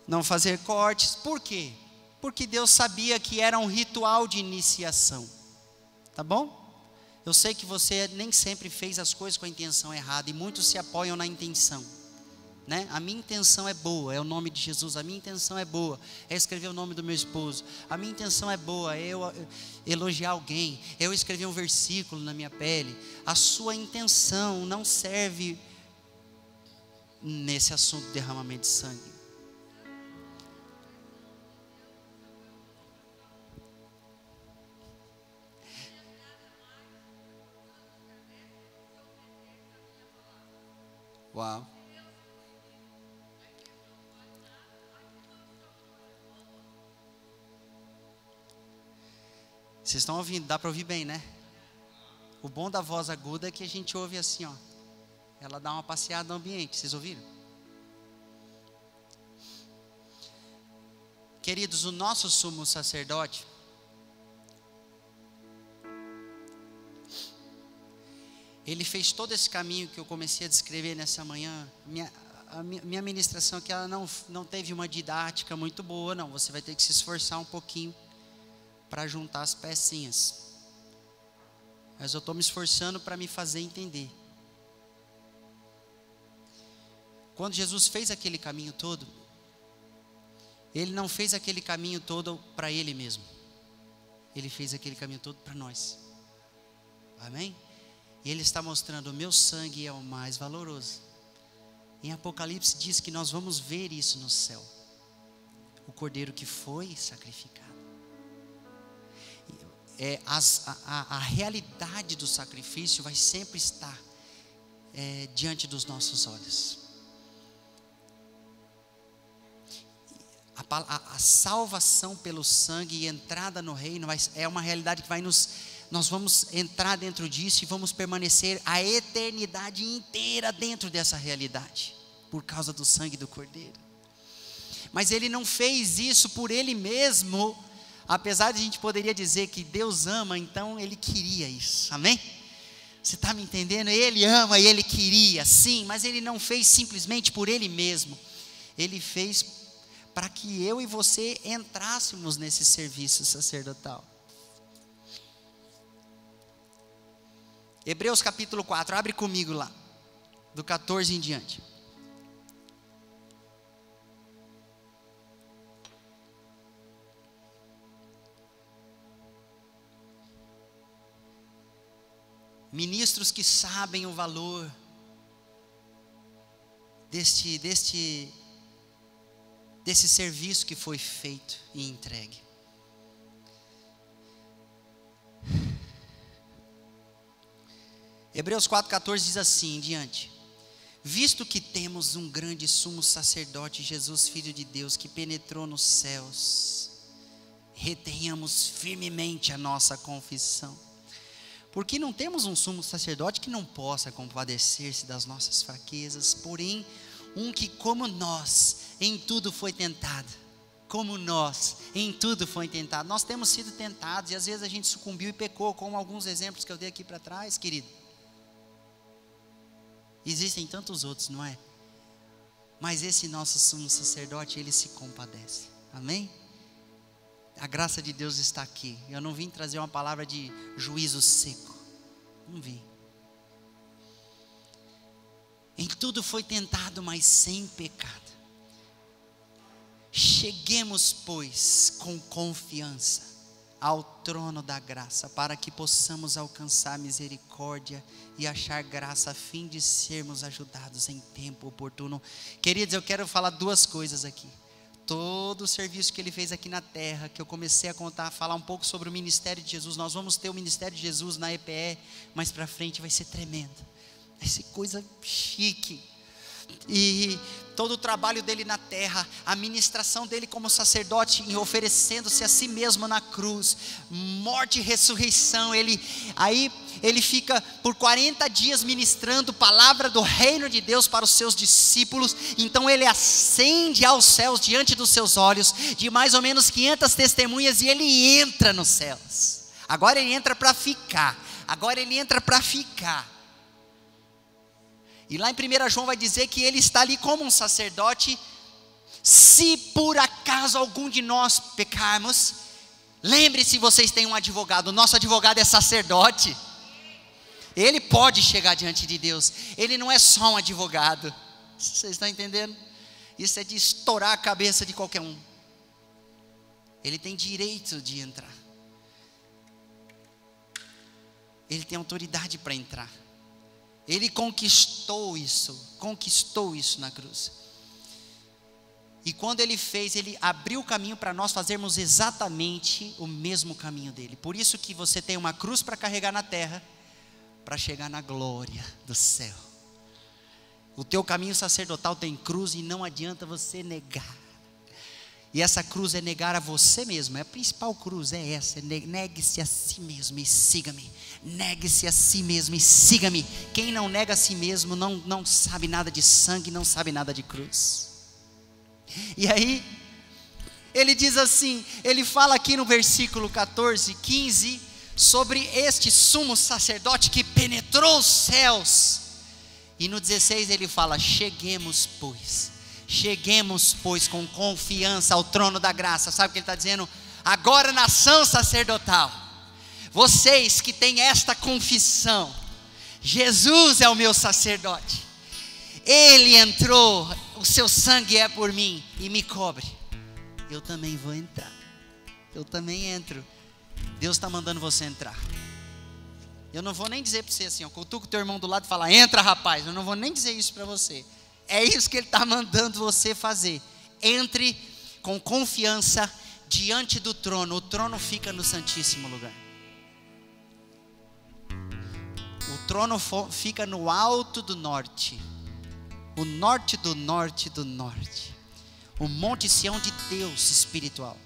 Não fazer cortes, por quê? Porque Deus sabia que era um ritual de iniciação, tá bom? Eu sei que você nem sempre fez as coisas com a intenção errada, e muitos se apoiam na intenção, né? A minha intenção é boa, é o nome de Jesus. A minha intenção é boa, é escrever o nome do meu esposo. A minha intenção é boa, é eu elogiar alguém, eu escrever um versículo na minha pele. A sua intenção não serve nesse assunto de derramamento de sangue. Uau. Vocês estão ouvindo? Dá para ouvir bem, né? O bom da voz aguda é que a gente ouve assim, ó. Ela dá uma passeada no ambiente. Vocês ouviram? Queridos, o nosso sumo sacerdote, ele fez todo esse caminho que eu comecei a descrever nessa manhã. A minha ministração aqui, ela não teve uma didática muito boa, não. Você vai ter que se esforçar um pouquinho para juntar as pecinhas. Mas eu estou me esforçando para me fazer entender. Quando Jesus fez aquele caminho todo, Ele não fez aquele caminho todo para Ele mesmo. Ele fez aquele caminho todo para nós. Amém? E Ele está mostrando: o meu sangue é o mais valoroso. Em Apocalipse diz que nós vamos ver isso no céu. O cordeiro que foi sacrificado. A realidade do sacrifício vai sempre estar diante dos nossos olhos. A salvação pelo sangue e entrada no reino é uma realidade que nós vamos entrar dentro disso e vamos permanecer a eternidade inteira dentro dessa realidade, por causa do sangue do Cordeiro. Mas Ele não fez isso por Ele mesmo, apesar de a gente poderia dizer que Deus ama, então Ele queria isso, amém? Você está me entendendo? Ele ama e Ele queria, sim, mas Ele não fez simplesmente por Ele mesmo. Ele fez para que eu e você entrássemos nesse serviço sacerdotal. Hebreus capítulo 4, abre comigo lá, do 14 em diante. Ministros que sabem o valor desse serviço que foi feito e entregue. Hebreus 4,14 diz assim em diante: visto que temos um grande sumo sacerdote, Jesus, Filho de Deus, que penetrou nos céus, retenhamos firmemente a nossa confissão. Porque não temos um sumo sacerdote que não possa compadecer-se das nossas fraquezas, porém um que, como nós, em tudo foi tentado. Como nós, em tudo foi tentado. Nós temos sido tentados e às vezes a gente sucumbiu e pecou, como alguns exemplos que eu dei aqui para trás, querido. Existem tantos outros, não é? Mas esse nosso sumo sacerdote, ele se compadece. Amém? A graça de Deus está aqui. Eu não vim trazer uma palavra de juízo seco. Não vim. Em tudo foi tentado, mas sem pecado. Cheguemos, pois, com confiança ao trono da graça, para que possamos alcançar misericórdia e achar graça, a fim de sermos ajudados em tempo oportuno. Queridos, eu quero falar duas coisas aqui. Todo o serviço que Ele fez aqui na terra, que eu comecei a contar, falar um pouco sobre o ministério de Jesus. Nós vamos ter o ministério de Jesus na EPE, mais para frente vai ser tremendo. Vai ser coisa chique. E todo o trabalho dele na terra, a ministração dele como sacerdote, em oferecendo-se a si mesmo na cruz, morte e ressurreição. Ele fica por 40 dias ministrando palavra do reino de Deus para os seus discípulos. Então ele ascende aos céus diante dos seus olhos, de mais ou menos 500 testemunhas, e ele entra nos céus. Agora ele entra para ficar. E lá em 1 João vai dizer que ele está ali como um sacerdote. Se por acaso algum de nós pecarmos, lembre-se, vocês têm um advogado. O nosso advogado é sacerdote. Ele pode chegar diante de Deus. Ele não é só um advogado. Vocês estão entendendo? Isso é de estourar a cabeça de qualquer um. Ele tem direito de entrar. Ele tem autoridade para entrar. Ele conquistou isso na cruz. E quando Ele fez, Ele abriu o caminho para nós fazermos exatamente o mesmo caminho dele. Por isso que você tem uma cruz para carregar na terra, para chegar na glória do céu. O teu caminho sacerdotal tem cruz e não adianta você negar. E essa cruz é negar a você mesmo. A principal cruz é essa. Negue-se a si mesmo e siga-me. Negue-se a si mesmo e siga-me. Quem não nega a si mesmo não sabe nada de sangue, não sabe nada de cruz. E aí, ele diz assim, ele fala aqui no versículo 14, 15, sobre este sumo sacerdote que penetrou os céus. E no 16 ele fala, cheguemos pois com confiança ao trono da graça. Sabe o que ele está dizendo? Agora, nação sacerdotal, vocês que têm esta confissão, Jesus é o meu sacerdote, Ele entrou, o seu sangue é por mim e me cobre, eu também vou entrar, eu também entro. Deus está mandando você entrar. Eu não vou nem dizer para você assim, cutuca o teu irmão do lado e fala, entra rapaz. Eu não vou nem dizer isso para você. É isso que Ele está mandando você fazer. Entre com confiança diante do trono. O trono fica no Santíssimo Lugar. O trono fica no alto do norte. O norte do norte do norte. O Monte Sião de Deus espiritual.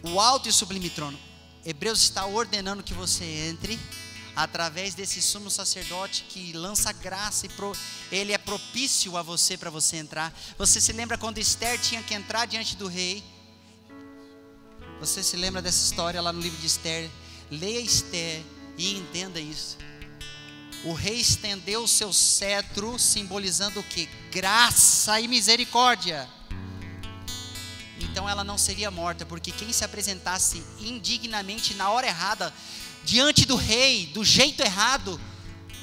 O alto e sublime trono. Hebreus está ordenando que você entre através desse sumo sacerdote que lança graça, e ele é propício a você, para você entrar. Você se lembra quando Esther tinha que entrar diante do rei? Você se lembra dessa história lá no livro de Esther? Leia Esther e entenda isso. O rei estendeu o seu cetro, simbolizando o que? Graça e misericórdia. Então ela não seria morta, porque quem se apresentasse indignamente na hora errada, diante do rei, do jeito errado,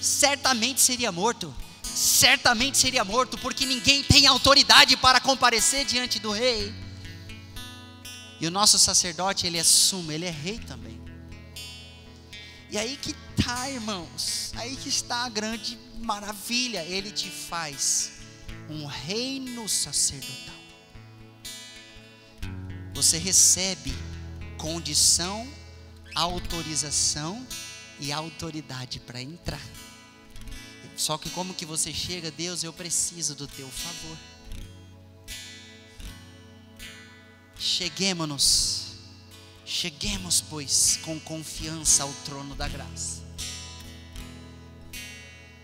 certamente seria morto. Certamente seria morto, porque ninguém tem autoridade para comparecer diante do rei. E o nosso sacerdote, ele é sumo, ele é rei também. E aí que está, irmãos, aí que está a grande maravilha. Ele te faz um reino sacerdotal. Você recebe condição, autorização e autoridade para entrar. Só que como que você chega? Deus, eu preciso do teu favor. Cheguemos, pois, com confiança ao trono da graça.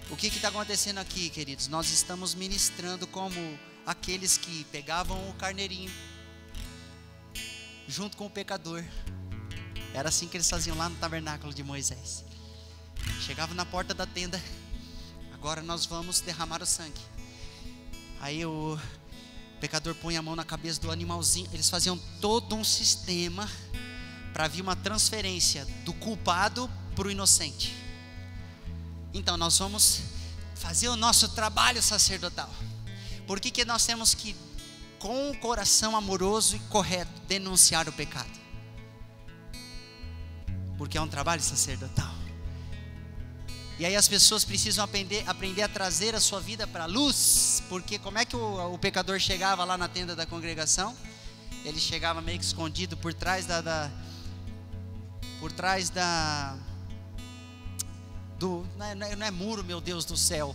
O que está acontecendo aqui, queridos? Nós estamos ministrando como aqueles que pegavam o carneirinho junto com o pecador. Era assim que eles faziam lá no tabernáculo de Moisés. Chegavam na porta da tenda, agora nós vamos derramar o sangue. Aí o pecador põe a mão na cabeça do animalzinho. Eles faziam todo um sistema para vir uma transferência do culpado para o inocente. Então nós vamos fazer o nosso trabalho sacerdotal. Por que nós temos que, com o coração amoroso e correto, denunciar o pecado? Porque é um trabalho sacerdotal. E aí as pessoas precisam aprender a trazer a sua vida para a luz. Porque como é que o pecador chegava lá na tenda da congregação? Ele chegava meio que escondido por trás não é muro, meu Deus do céu.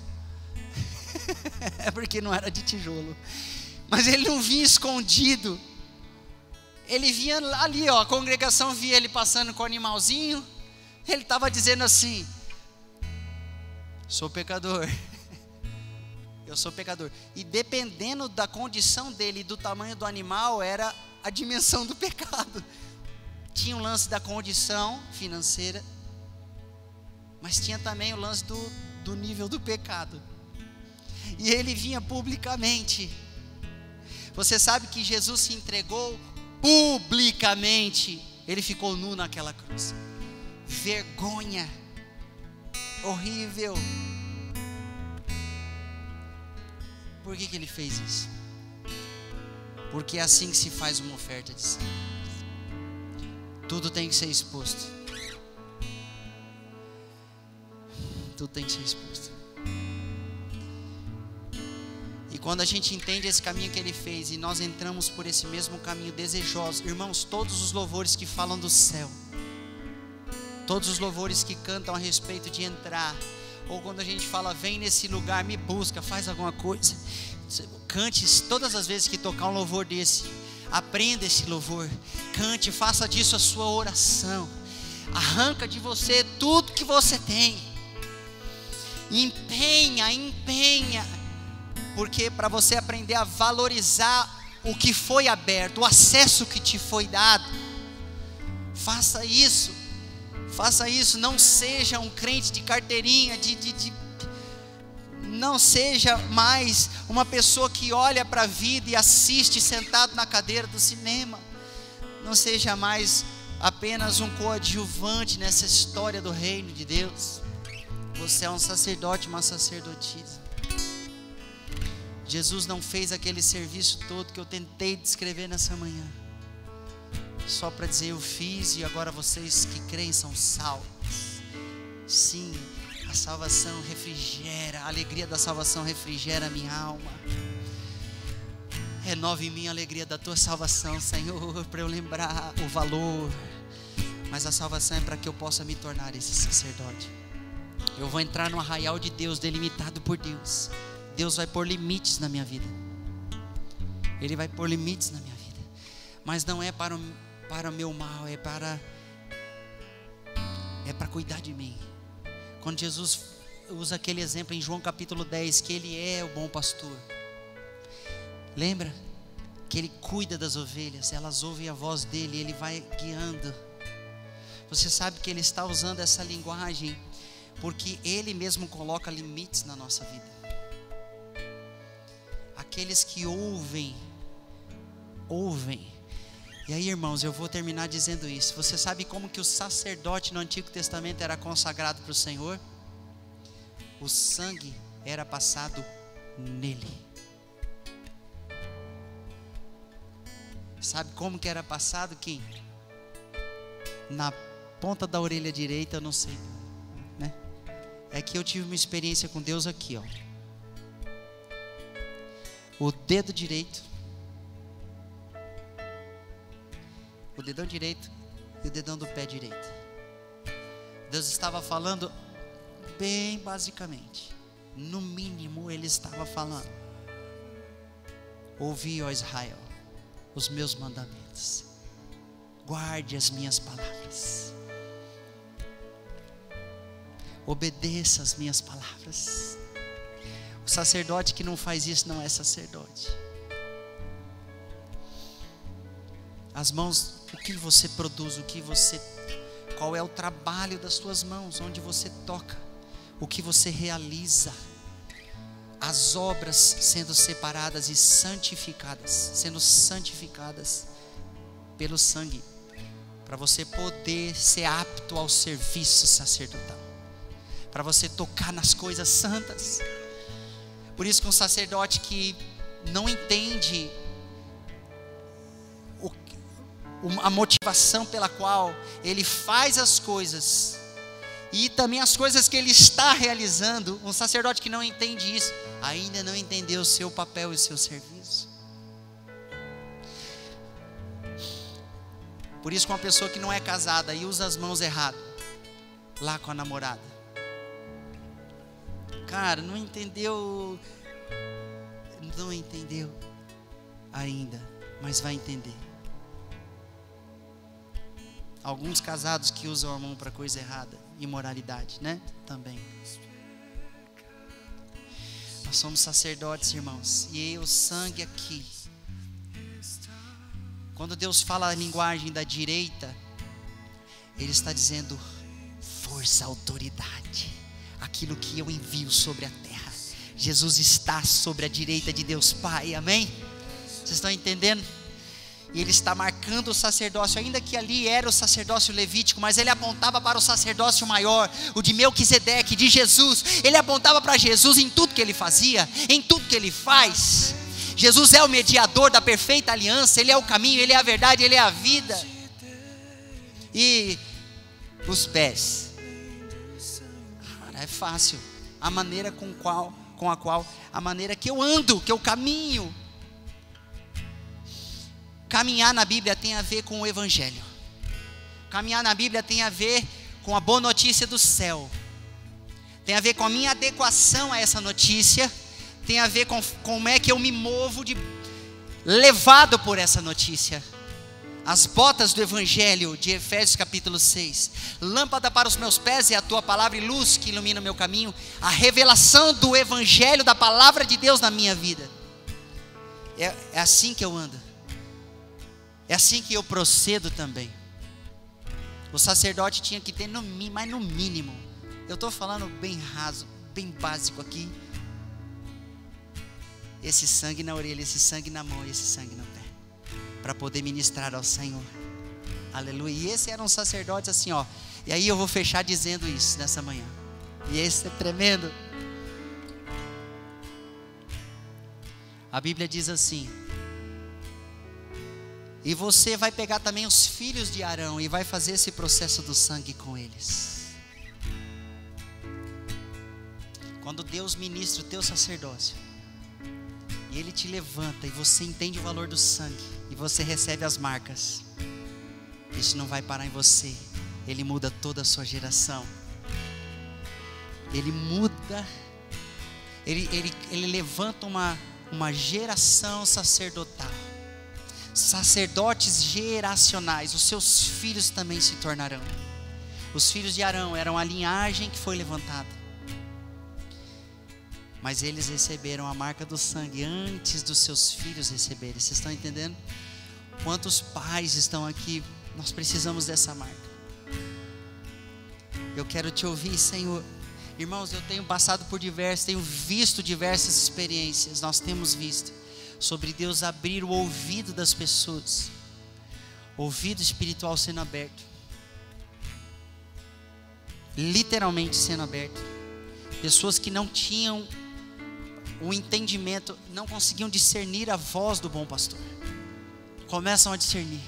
É porque não era de tijolo. Mas ele não vinha escondido. Ele vinha ali, a congregação via ele passando com o animalzinho. Ele estava dizendo assim: sou pecador. Eu sou pecador. E dependendo da condição dele e do tamanho do animal, era a dimensão do pecado. Tinha um lance da condição financeira, mas tinha também o lance do nível do pecado. E ele vinha publicamente. Você sabe que Jesus se entregou publicamente. Ele ficou nu naquela cruz. Vergonha horrível. Por que ele fez isso? Porque é assim que se faz uma oferta de sangue. Tudo tem que ser exposto. Tudo tem que ser exposto. E quando a gente entende esse caminho que ele fez, e nós entramos por esse mesmo caminho desejosos, irmãos, todos os louvores que falam do céu, todos os louvores que cantam a respeito de entrar, ou quando a gente fala, vem nesse lugar, me busca, faz alguma coisa. Cante todas as vezes que tocar um louvor desse. Aprenda esse louvor. Cante, faça disso a sua oração. Arranca de você tudo que você tem. Empenha. Porque para você aprender a valorizar o que foi aberto, o acesso que te foi dado, faça isso. Não seja um crente de carteirinha, não seja mais uma pessoa que olha para a vida e assiste sentado na cadeira do cinema. Não seja mais apenas um coadjuvante nessa história do reino de Deus. Você é um sacerdote, uma sacerdotisa. Jesus não fez aquele serviço todo que eu tentei descrever nessa manhã, só para dizer eu fiz e agora vocês que creem são salvos. Sim, a salvação refrigera, a alegria da salvação refrigera a minha alma. Renove em mim a alegria da tua salvação, Senhor, para eu lembrar o valor. Mas a salvação é para que eu possa me tornar esse sacerdote. Eu vou entrar no arraial de Deus, delimitado por Deus. Deus vai pôr limites na minha vida. Ele vai pôr limites na minha vida. Mas não é para o meu mal, é para cuidar de mim. Quando Jesus usa aquele exemplo em João capítulo 10, que Ele é o bom pastor. Lembra? Que Ele cuida das ovelhas, elas ouvem a voz dEle, Ele vai guiando. Você sabe que Ele está usando essa linguagem porque Ele mesmo coloca limites na nossa vida. Aqueles que ouvem. E aí, irmãos, eu vou terminar dizendo isso. Você sabe como que o sacerdote no Antigo Testamento era consagrado para o Senhor? O sangue era passado nele. Sabe como que era passado, Kim? Na ponta da orelha direita, eu não sei, né? É que eu tive uma experiência com Deus aqui, ó. O dedo direito, o dedão direito e o dedão do pé direito. Deus estava falando bem basicamente. No mínimo Ele estava falando: ouvi, ó Israel, os meus mandamentos, guarde as minhas palavras, obedeça as minhas palavras. O sacerdote que não faz isso não é sacerdote. As mãos, o que você produz, qual é o trabalho das suas mãos, onde você toca, o que você realiza, as obras sendo separadas e santificadas, sendo santificadas pelo sangue, para você poder ser apto ao serviço sacerdotal, para você tocar nas coisas santas. Por isso que um sacerdote que não entende a motivação pela qual ele faz as coisas, e também as coisas que ele está realizando, um sacerdote que não entende isso, ainda não entendeu o seu papel e o seu serviço. Por isso que uma pessoa que não é casada e usa as mãos errado, lá com a namorada, cara, não entendeu ainda, mas vai entender. Alguns casados que usam a mão para coisa errada, imoralidade, né? Também. Nós somos sacerdotes, irmãos, e o sangue aqui. Quando Deus fala a linguagem da direita, Ele está dizendo força, autoridade, aquilo que eu envio sobre a terra. Jesus está sobre a direita de Deus Pai, amém? Vocês estão entendendo? E Ele está marcando o sacerdócio, ainda que ali era o sacerdócio levítico, mas Ele apontava para o sacerdócio maior, o de Melquisedeque, de Jesus. Ele apontava para Jesus em tudo que Ele fazia, em tudo que Ele faz. Jesus é o mediador da perfeita aliança, Ele é o caminho, Ele é a verdade, Ele é a vida. E os pés, cara, é fácil, a maneira a maneira que eu ando, que eu caminho. Caminhar na Bíblia tem a ver com o Evangelho. Caminhar na Bíblia tem a ver com a boa notícia do céu. tem a ver com a minha adequação a essa notícia, tem a ver com como é que eu me movo levado por essa notícia. As botas do Evangelho de Efésios capítulo 6, lâmpada para os meus pés é a tua palavra e luz que ilumina o meu caminho, a revelação do Evangelho, da palavra de Deus na minha vida. É assim que eu ando, é assim que eu procedo também. O sacerdote tinha que ter mas no mínimo, eu estou falando bem raso, bem básico aqui, esse sangue na orelha, esse sangue na mão e esse sangue no pé, para poder ministrar ao Senhor. Aleluia. E esses eram sacerdotes assim, ó. E aí eu vou fechar dizendo isso nessa manhã. E esse é tremendo. A Bíblia diz assim: e você vai pegar também os filhos de Arão e vai fazer esse processo do sangue com eles. Quando Deus ministra o teu sacerdócio e Ele te levanta e você entende o valor do sangue e você recebe as marcas, isso não vai parar em você. Ele muda toda a sua geração. Ele muda. Ele levanta uma geração sacerdotal, sacerdotes geracionais. Os seus filhos também se tornarão. Os filhos de Arão eram a linhagem que foi levantada, mas eles receberam a marca do sangue antes dos seus filhos receberem. Vocês estão entendendo? Quantos pais estão aqui? Nós precisamos dessa marca. Eu quero te ouvir, Senhor. Irmãos, eu tenho passado por tenho visto diversas experiências. Nós temos visto sobre Deus abrir o ouvido das pessoas, ouvido espiritual sendo aberto, literalmente sendo aberto. Pessoas que não tinham o entendimento, não conseguiam discernir a voz do bom pastor, começam a discernir.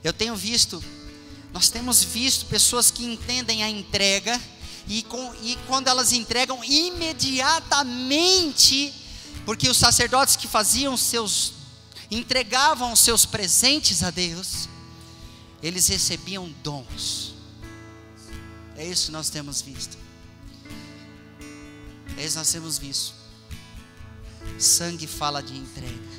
Eu tenho visto, nós temos visto pessoas que entendem a entrega e quando elas entregam imediatamente, porque os sacerdotes que entregavam seus presentes a Deus, eles recebiam dons. É isso que nós temos visto. É isso que nós temos visto. Sangue fala de entrega.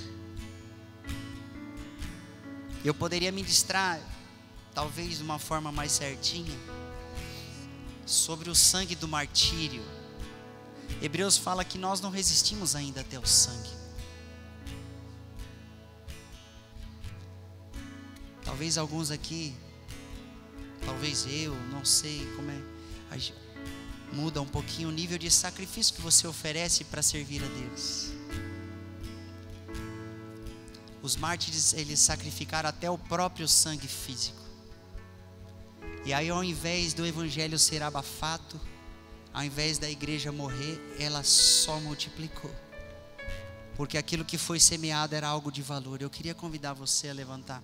Eu poderia ministrar, talvez de uma forma mais certinha, sobre o sangue do martírio. Hebreus fala que nós não resistimos ainda até o sangue. Talvez alguns aqui, talvez eu, não sei como é, muda um pouquinho o nível de sacrifício que você oferece para servir a Deus. Os mártires, eles sacrificaram até o próprio sangue físico. E aí, ao invés do evangelho ser abafado, ao invés da igreja morrer, ela só multiplicou, porque aquilo que foi semeado era algo de valor. Eu queria convidar você a levantar.